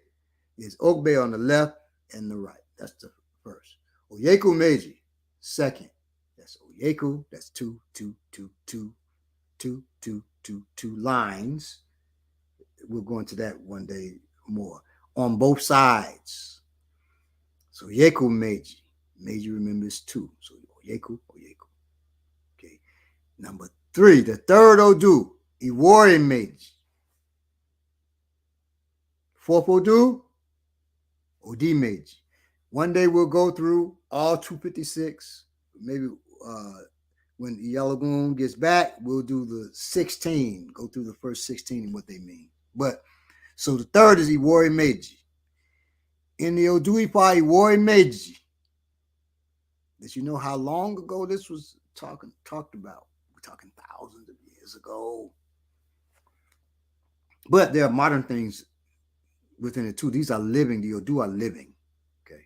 is Ogbe on the left and the right. That's the first. Oyeku Meiji, second. That's Oyeku. That's two lines. We'll go into that one day more. On both sides. So Oyeku Meiji. Meiji remembers two. So Oyeku. Okay. Number 3, the third Odu, Iwori Meiji. Fourth Odu, Odi Meiji. One day we'll go through all 256. Maybe when Yalagoon gets back, we'll do the 16. Go through the first 16 and what they mean. But so the third is Iwori Meiji. In the Odu Ifa, Iwori Meiji. Did you know how long ago this was talked about? We're talking thousands of years ago. But there are modern things within it too. These are living. The Odu are living. Okay.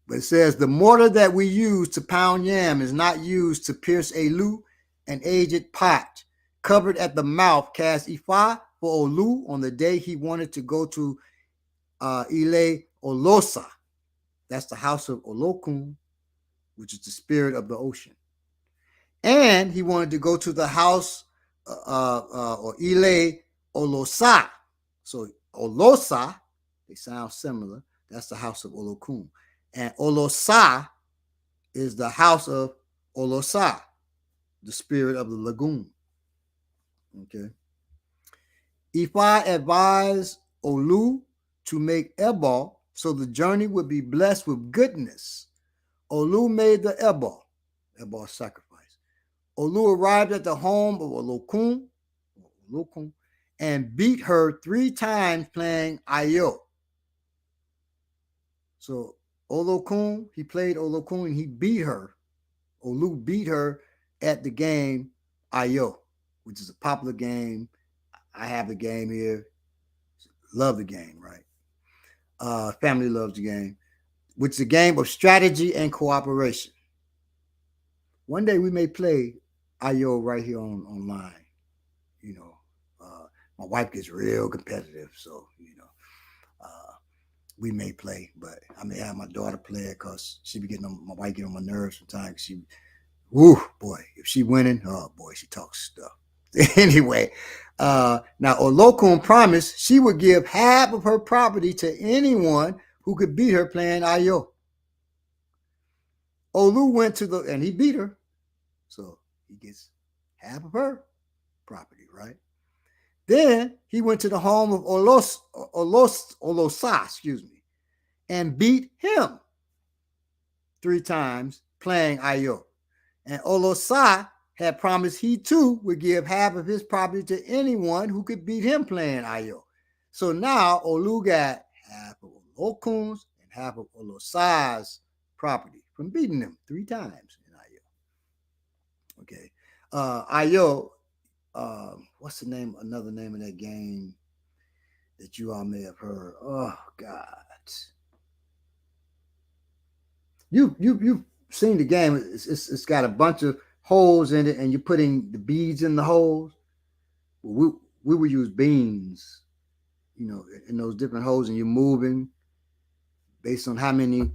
But it says the mortar that we use to pound yam is not used to pierce a lu, an aged pot. Covered at the mouth, cast Ifa for Olu on the day he wanted to go to Ile Olosa. That's the house of Olokun, which is the spirit of the ocean. And he wanted to go to the house or Ile Olosa. So Olosa, they sound similar. That's the house of Olokun. And Olosa is the house of Olosa, the spirit of the lagoon. Okay. Ifa advised Olu to make Ebo so the journey would be blessed with goodness. Olu made the Ebo sacrifice. Olu arrived at the home of Olokun and beat her 3 times playing Ayo. So Olokun, he played Olokun and he beat her. Olu beat her at the game Ayo, which is a popular game. I have the game here. Love the game, right? Family loves the game, which is a game of strategy and cooperation. One day we may play Ayo right here online. You know, my wife gets real competitive, so we may play, but I may have my daughter play it because she be getting on my wife get on my nerves sometimes. She, whoo, boy, if she winning, oh boy, she talks stuff. Anyway, now Olokun promised she would give half of her property to anyone who could beat her playing Ayo. Olu went to and he beat her, so he gets half of her property, right? Then he went to the home of Olosa, and beat him 3 times playing Ayo. And Olosa had promised he too would give half of his property to anyone who could beat him playing Ayo. So now Olu got half of Olokun's and half of Olosa's property from beating them 3 times in Ayo. Okay. Ayo, what's the name? Another name of that game that you all may have heard. Oh God. You've seen the game. It's got a bunch of holes in it, and you're putting the beads in the holes. We would use beans, in those different holes, and you're moving based on how many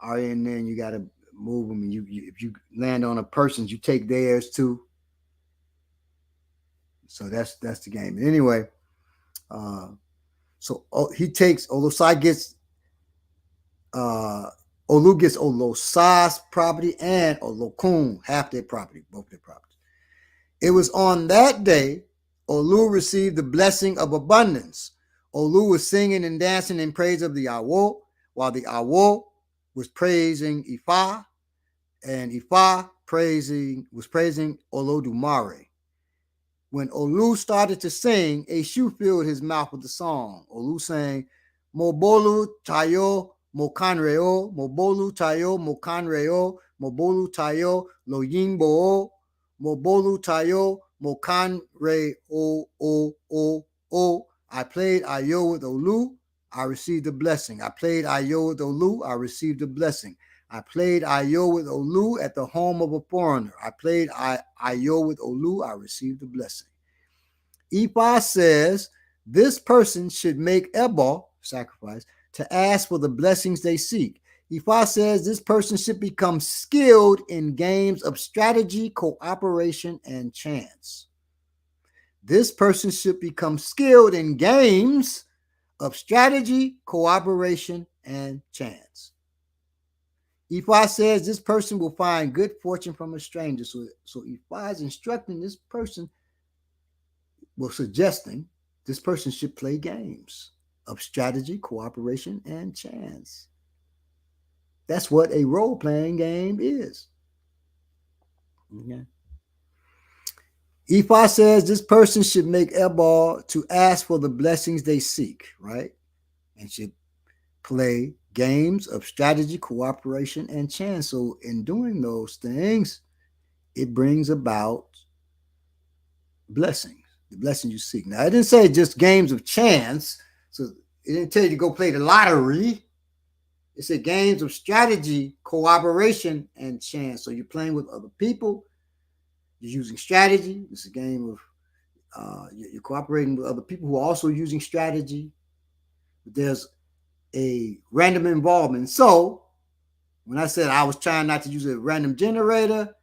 are in there, and you got to move them. And you if you land on a person, you take theirs too. So that's the game. Anyway, so he takes Olosai gets Olu gets Olosa's property and Olokun half their property, both their properties. It was on that day Olu received the blessing of abundance. Olu was singing and dancing in praise of the Awo, while the Awo was praising Ifa, and Ifa was praising Olodumare. When Olu started to sing, a shoe filled his mouth with the song. Olu sang, Mobolu Tayo Mokanreo, Mobolu Tayo Mokanreo, Mobolu Tayo Loyingbo, Mobolu Tayo Mokanre o. I played Ayo with Olu, I received a blessing. I played Ayo with Olu, I received a blessing. I played Ayo with Olu at the home of a foreigner. I played Ayo with Olu, I received a blessing. Ifa says this person should make Ebo, sacrifice, to ask for the blessings they seek. Ifa says this person should become skilled in games of strategy, cooperation, and chance. This person should become skilled in games of strategy, cooperation, and chance. Ifa says this person will find good fortune from a stranger. So Ifa is instructing this person, suggesting this person should play games of strategy, cooperation, and chance. That's what a role-playing game is. Okay. Ifa says this person should make Ebal to ask for the blessings they seek, right? And should play games of strategy, cooperation, and chance. So in doing those things, it brings about blessings, the blessings you seek. Now, I didn't say just games of chance. So it didn't tell you to go play the lottery. It said games of strategy, cooperation, and chance. So you're playing with other people. You're using strategy. It's a game of you're cooperating with other people who are also using strategy. But there's a random involvement. So when I said I was trying not to use a random generator,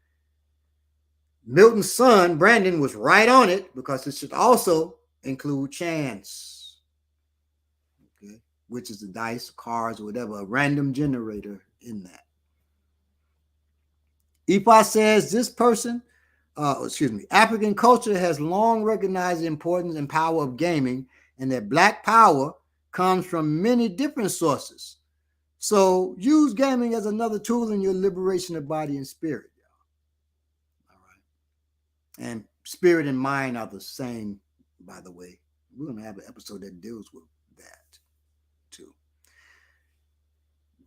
Milton's son, Brandon, was right on it because it should also include chance, okay, which is the dice, cards, or whatever, a random generator in that. Ifa says this person, African culture has long recognized the importance and power of gaming and that Black power comes from many different sources. So use gaming as another tool in your liberation of body and spirit. All right. And spirit and mind are the same, by the way. We're going to have an episode that deals with that too.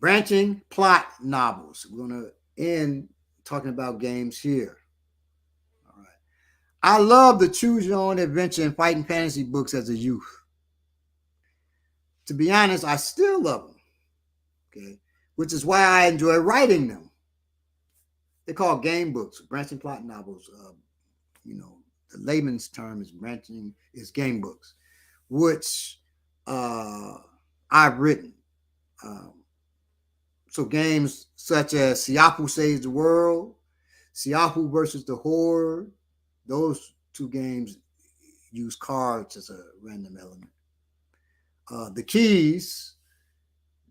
Branching plot novels. We're going to end talking about games here. All right. I love the choose your own adventure and fighting fantasy books as a youth. To be honest, I still love them, okay, which is why I enjoy writing them. They're called game books, branching plot novels. the layman's term is branching, is game books, which I've written. Um, so games such as Siapu Saves the World, Siapu versus the Horde, those two games use cards as a random element. The keys,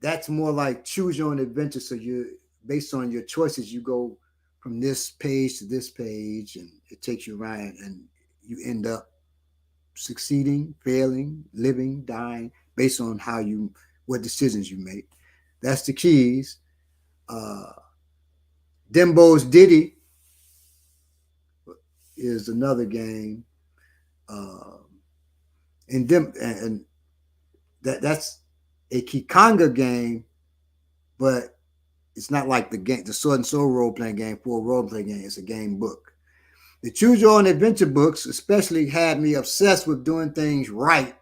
that's more like choose your own adventure. So you, based on your choices, you go from this page to this page, and it takes you around, and you end up succeeding, failing, living, dying, based on what decisions you make. That's the keys. Dimbo's Diddy is another game, and that's a Kikanga game, but it's not like the Sword and Soul role playing game, full role playing game. It's a game book. The Choose Your Own Adventure books especially had me obsessed with doing things right,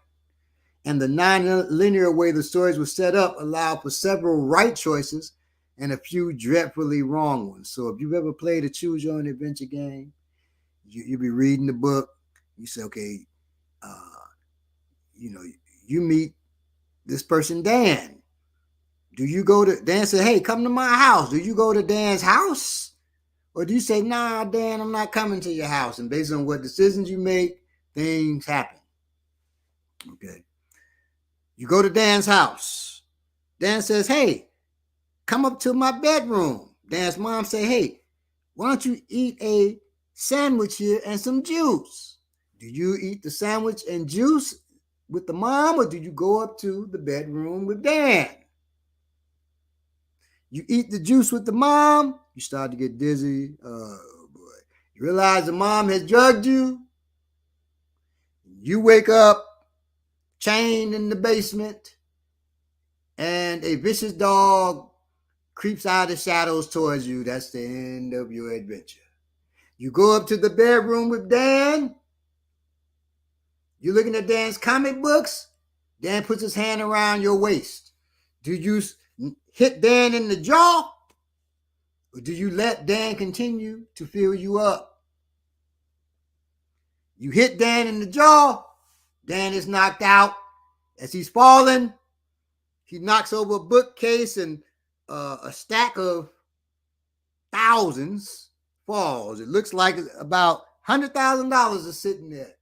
and the non-linear way the stories were set up allowed for several right choices and a few dreadfully wrong ones. So if you've ever played a Choose Your Own Adventure game, you'll be reading the book. You say, okay, you meet this person, Dan. Do you go to Dan? Said, hey, come to my house. Do you go to Dan's house, or do you say, nah, Dan, I'm not coming to your house? And based on what decisions you make, things happen. Okay. You go to Dan's house. Dan says, hey, come up to my bedroom. Dan's mom say, hey, why don't you eat a sandwich here and some juice? Do you eat the sandwich and juice with the mom, or do you go up to the bedroom with Dan? You eat the juice with the mom, you start to get dizzy. Oh boy. You realize the mom has drugged you. You wake up chained in the basement, and a vicious dog creeps out of the shadows towards you. That's the end of your adventure. You go up to the bedroom with Dan. You're looking at Dan's comic books. Dan puts his hand around your waist. Do you hit Dan in the jaw, or do you let Dan continue to fill you up? You hit Dan in the jaw. Dan is knocked out. As he's falling, he knocks over a bookcase, and a stack of thousands falls. It looks like about $100,000 is sitting there.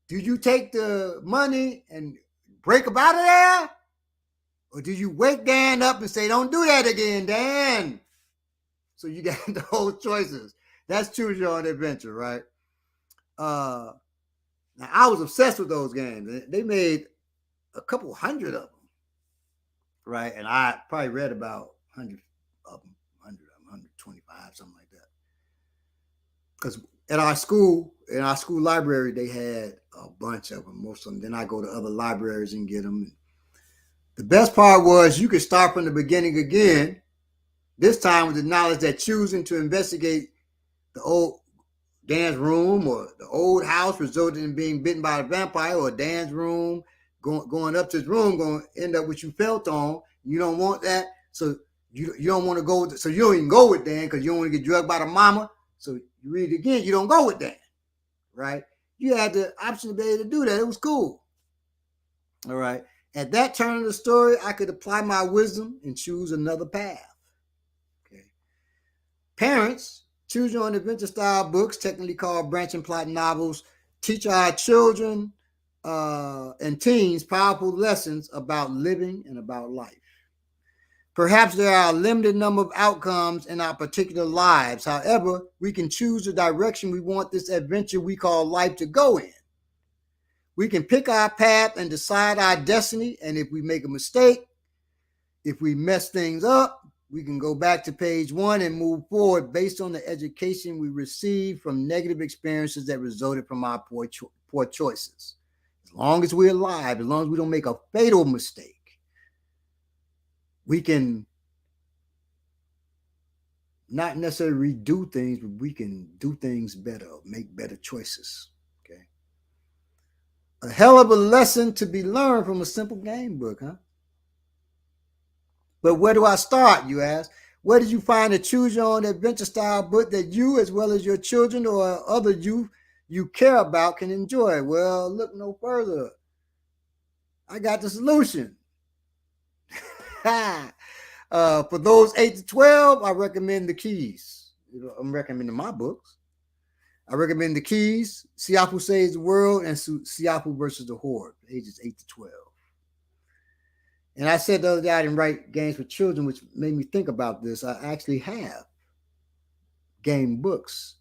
Do you take the money and break up out of there? Or do you wake Dan up and say, don't do that again, Dan? So you got the whole choices. That's Choose Your Own Adventure, right? Now, I was obsessed with those games. They made a couple hundred of them, right? And I probably read about 100 of them, 125, something like that. Because in our school library, they had a bunch of them, most of them. Then I go to other libraries and get them. The best part was you could start from the beginning again, this time with the knowledge that choosing to investigate the old Dan's room or the old house resulted in being bitten by a vampire, or Dan's room, going up to his room, going to end up with you felt on. You don't want that. So you don't want to go with, so you don't even go with Dan because you don't want to get drugged by the mama. So you read it again, you don't go with Dan, right? You had the option to be able to do that. It was cool. All right. At that turn of the story, I could apply my wisdom and choose another path. Okay. Parents, Choose Your Own Adventure style books, technically called branch and plot novels, teach our children and teens powerful lessons about living and about life. Perhaps there are a limited number of outcomes in our particular lives. However, we can choose the direction we want this adventure we call life to go in. We can pick our path and decide our destiny. And if we make a mistake, if we mess things up, we can go back to page 1 and move forward based on the education we received from negative experiences that resulted from our poor choices. As long as we're alive, as long as we don't make a fatal mistake, we can not necessarily redo things, but we can do things better, make better choices. Okay. A hell of a lesson to be learned from a simple game book, huh? But where do I start, you ask? Where did you find a Choose Your Own Adventure style book that you, as well as your children or other youth, you care about can enjoy. Well, look no further. I got the solution. For those 8 to 12, I recommend the Keys. I'm recommending my books. I recommend the Keys, Siafu Saves the World, and Siafu versus the Horde, ages 8 to 12. And I said the other day I didn't write games for children, which made me think about this. I actually have game books.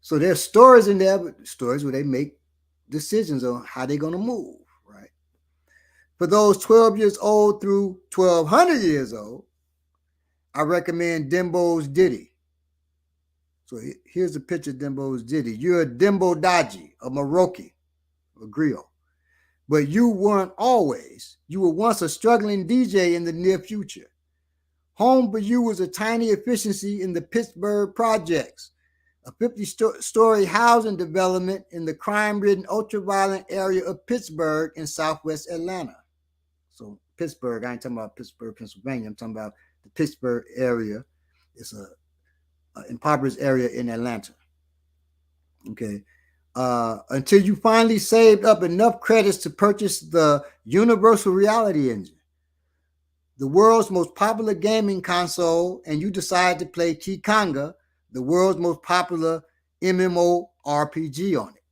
So there's stories in there, but stories where they make decisions on how they're going to move, right? For those 12 years old through 1,200 years old, I recommend Dimbo's Ditty. So here's a picture of Dimbo's Ditty. You're a Dimbo Daji, a Maroki, a griot. But you weren't always. You were once a struggling DJ in the near future. Home for you was a tiny efficiency in the Pittsburgh projects, a 50-story housing development in the crime-ridden, ultra-violent area of Pittsburgh in southwest Atlanta. So Pittsburgh, I ain't talking about Pittsburgh, Pennsylvania. I'm talking about the Pittsburgh area. It's an impoverished area in Atlanta. Okay. Until you finally saved up enough credits to purchase the Universal Reality Engine, the world's most popular gaming console, and you decide to play Kikanga, the world's most popular MMORPG on it.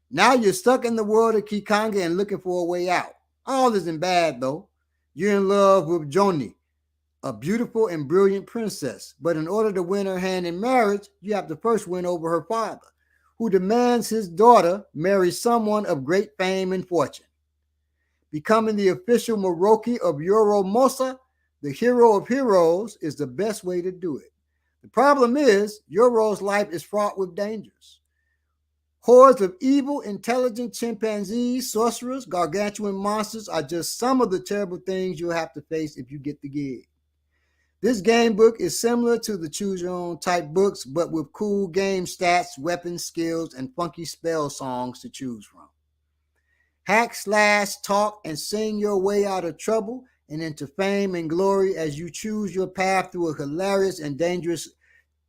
Now you're stuck in the world of Kikanga and looking for a way out. All isn't bad, though. You're in love with Joni, a beautiful and brilliant princess. But in order to win her hand in marriage, you have to first win over her father, who demands his daughter marry someone of great fame and fortune. Becoming the official Maroki of Euromosa, the hero of heroes, is the best way to do it. The problem is, Yoro's life is fraught with dangers. Hordes of evil, intelligent chimpanzees, sorcerers, gargantuan monsters are just some of the terrible things you'll have to face if you get the gig. This game book is similar to the Choose Your Own type books, but with cool game stats, weapons, skills, and funky spell songs to choose from. Hack, slash, talk, and sing your way out of trouble and into fame and glory as you choose your path through a hilarious and dangerous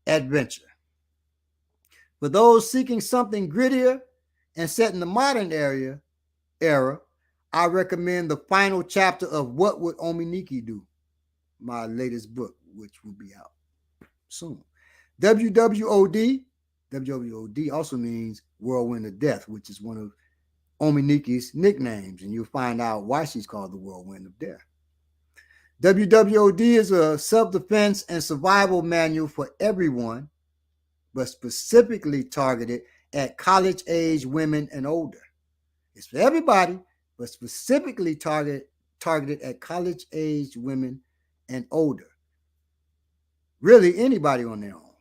adventure. For those seeking something grittier and set in the modern era, I recommend the final chapter of What Would Ominiki Do? My latest book, which will be out soon. WWOD also means Whirlwind of Death, which is one of Ominiki's nicknames, and you'll find out why she's called the Whirlwind of Death. WWOD is a self-defense and survival manual for everyone, but specifically targeted at college-age women and older. It's for everybody, but specifically targeted at college-age women and older. Really, anybody on their own,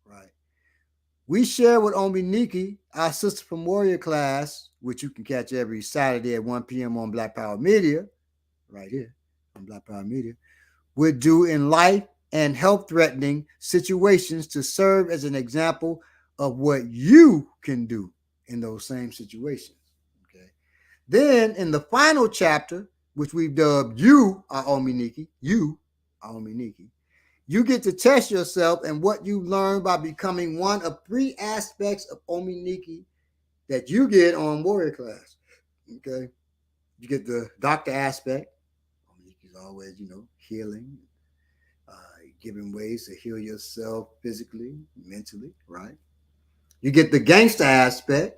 right? We share with Ominiki, our Sister from Warrior class, which you can catch every Saturday at 1 p.m. on Black Power Media, right here on Black Power Media, would do in life and health-threatening situations to serve as an example of what you can do in those same situations. Okay. Then in the final chapter, which we've dubbed You Are Ominiki, you get to test yourself and what you learn by becoming one of 3 aspects of Ominiki that you get on Warrior Class. Okay. You get the doctor aspect. Ominiki's always, healing, giving ways to heal yourself physically, mentally, right? You get the gangster aspect.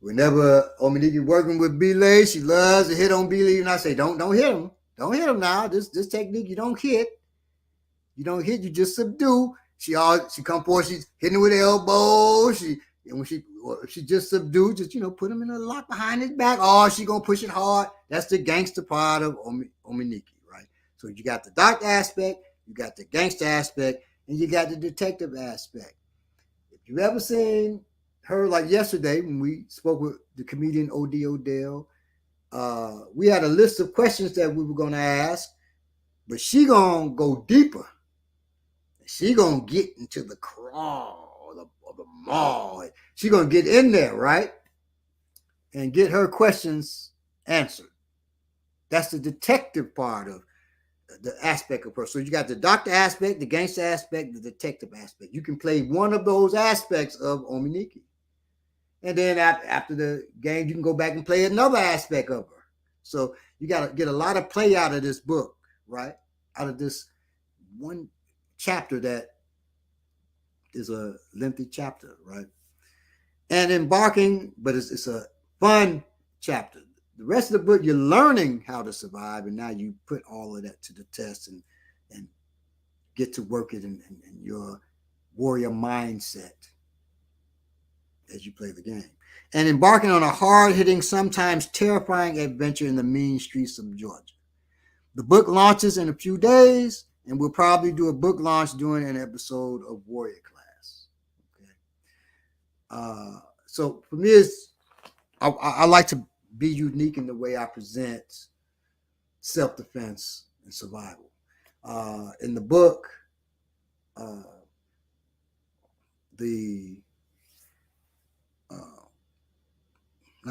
Whenever Ominiki working with B-Lay, she loves to hit on B-Lay, and I say, don't hit him. Don't hit him now. This technique, you don't hit. You don't hit, you just subdue. She come forward, she's hitting with her elbow. When she just subdued, just put him in a lock behind his back. Oh, she gonna push it hard. That's the gangster part of Ominiki, right? So you got the doctor aspect, you got the gangster aspect, and you got the detective aspect. If you ever seen her, like yesterday when we spoke with the comedian O.D. Odell, we had a list of questions that we were gonna ask, but she gonna go deeper. She gonna get into the crawl of the mall. She gonna get in there, right? And get her questions answered. That's the detective part of the aspect of person. So you got the doctor aspect, the gangster aspect, the detective aspect. You can play one of those aspects of Ominiki. And then after the game, you can go back and play another aspect of her. So you got to get a lot of play out of this book, right? Out of this one chapter that is a lengthy chapter, right? And embarking, but it's a fun chapter. The rest of the book, you're learning how to survive, and now you put all of that to the test and get to work it in your warrior mindset as you play the game. And embarking on a hard-hitting, sometimes terrifying adventure in the mean streets of Georgia. The book launches in a few days, and we'll probably do a book launch during an episode of Warrior Class. Okay. So for me, I like to be unique in the way I present self-defense and survival. In the book, not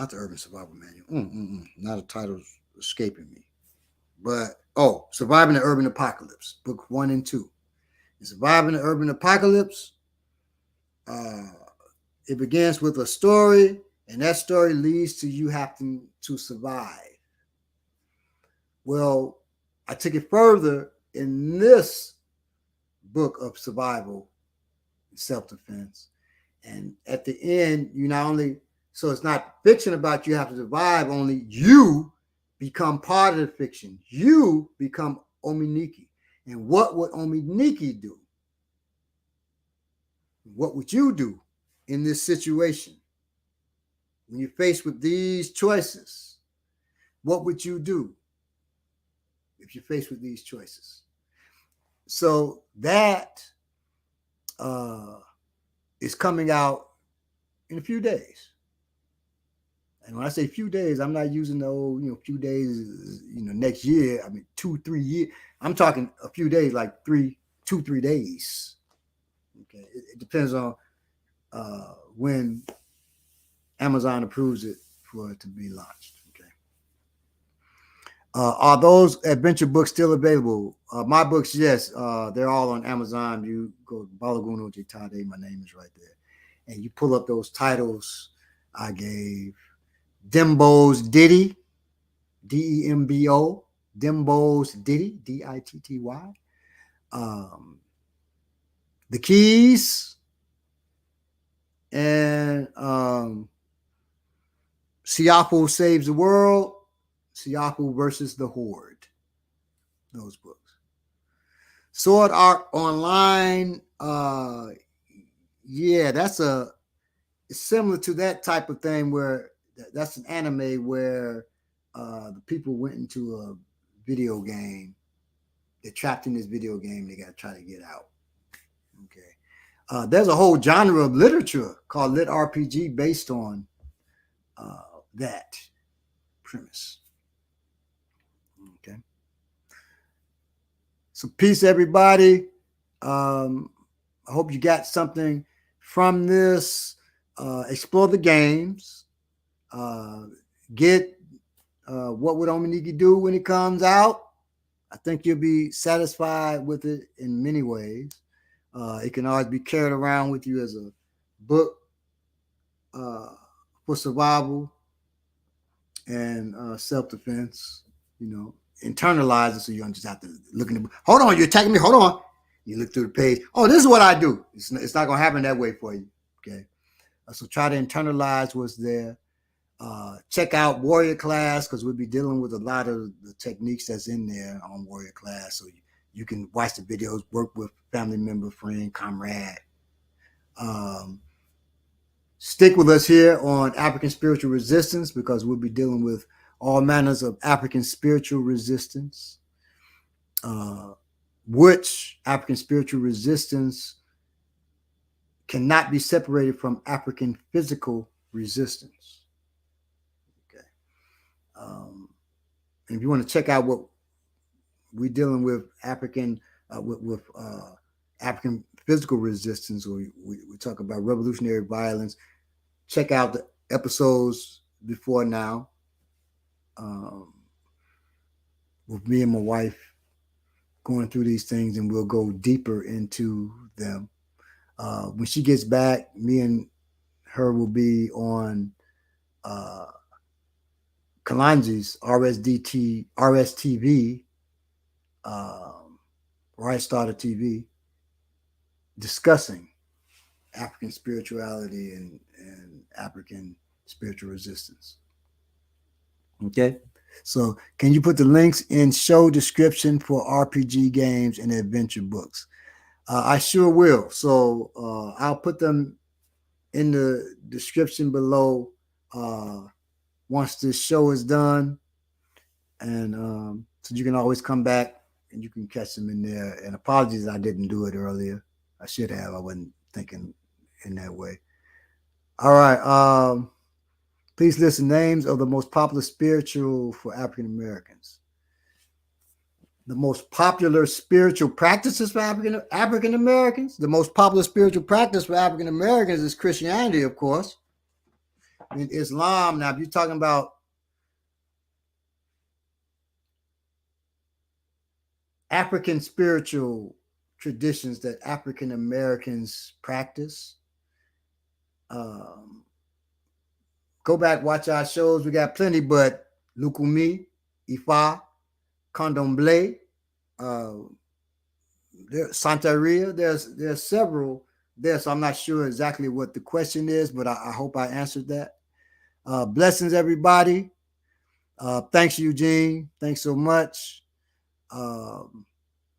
the Urban Survival Manual. Not a title escaping me. But, Surviving the Urban Apocalypse, book 1 and 2. In Surviving the Urban Apocalypse, it begins with a story, and that story leads to you having to survive. Well, I took it further in this book of survival and self-defense. And at the end, you not only, so it's not fiction about you have to survive, only you become part of the fiction. You become Ominiki. And what would Ominiki do? What would you do in this situation? When you're faced with these choices, what would you do if you're faced with these choices? So that is coming out in a few days. And when I say few days, I'm not using the old, few days, next year. I mean, 2-3 years. I'm talking a few days, like 2-3 days. Okay. It depends on when Amazon approves it for it to be launched. Okay. Are those adventure books still available? My books, yes. They're all on Amazon. You go Awesome Ojetades, my name is right there. And you pull up those titles I gave. Dembo's Ditty, Dembo, Dembo's Ditty, Ditty. The Keys, and Siafu Saves the World, Siafu versus the Horde. Those books. Sword Art Online, it's similar to that type of thing where that's an anime where the people went into a video game. They're trapped in this video game. They got to try to get out. Okay. There's a whole genre of literature called Lit RPG based on that premise. Okay. So peace, everybody. I hope you got something from this. Explore the games. Get what would Ominiki do when it comes out. I think you'll be satisfied with it in many ways. It can always be carried around with you as a book for survival and self-defense. Internalize it so you don't just have to look in the book. Hold on, you're attacking me. Hold on. You look through the page. Oh, this is what I do. It's not going to happen that way for you. Okay. So try to internalize what's there. Check out Warrior Class because we'll be dealing with a lot of the techniques that's in there on Warrior Class. So you can watch the videos, work with family member, friend, comrade. Stick with us here on African Spiritual Resistance because we'll be dealing with all manners of African spiritual resistance, which African spiritual resistance cannot be separated from African physical resistance. Okay. And if you want to check out what we're dealing with African African physical resistance, or we talk about revolutionary violence, check out the episodes before now with me and my wife going through these things, and we'll go deeper into them. When she gets back, me and her will be on Kalanji's RSTV, Right Starter TV, discussing African spirituality and African spiritual resistance. Okay. So can you put the links in show description for RPG games and adventure books? I sure will. So I'll put them in the description below once this show is done. And so you can always come back and you can catch them in there. And apologies, I didn't do it earlier. I should have. I wasn't thinking in that way. All right. Please list the names of the most popular spiritual for African Americans. The most popular spiritual practices for African Americans. The most popular spiritual practice for African Americans is Christianity, of course. And Islam. Now, if you're talking about African spiritual traditions that African Americans practice, go back, watch our shows. We got plenty, but Lukumi, Ifa, Candomblé, Santeria. There's several there, so I'm not sure exactly what the question is, but I hope I answered that. Blessings, everybody. Thanks, Eugene. Thanks so much.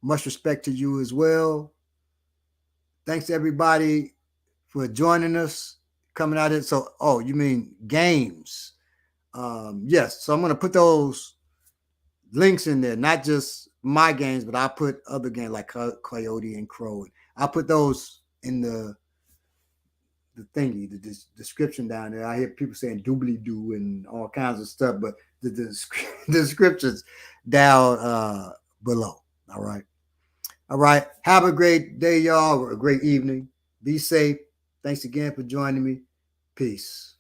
Much respect to you as well. Thanks to everybody for joining us, coming out here. So, you mean games? Yes. So I'm going to put those links in there, not just my games, but I'll put other games like Coyote and Crow. I'll put those in the thingy, the description down there. I hear people saying doobly-doo and all kinds of stuff, but the descriptions down below. All right. All right. Have a great day, y'all, or a great evening. Be safe. Thanks again for joining me. Peace.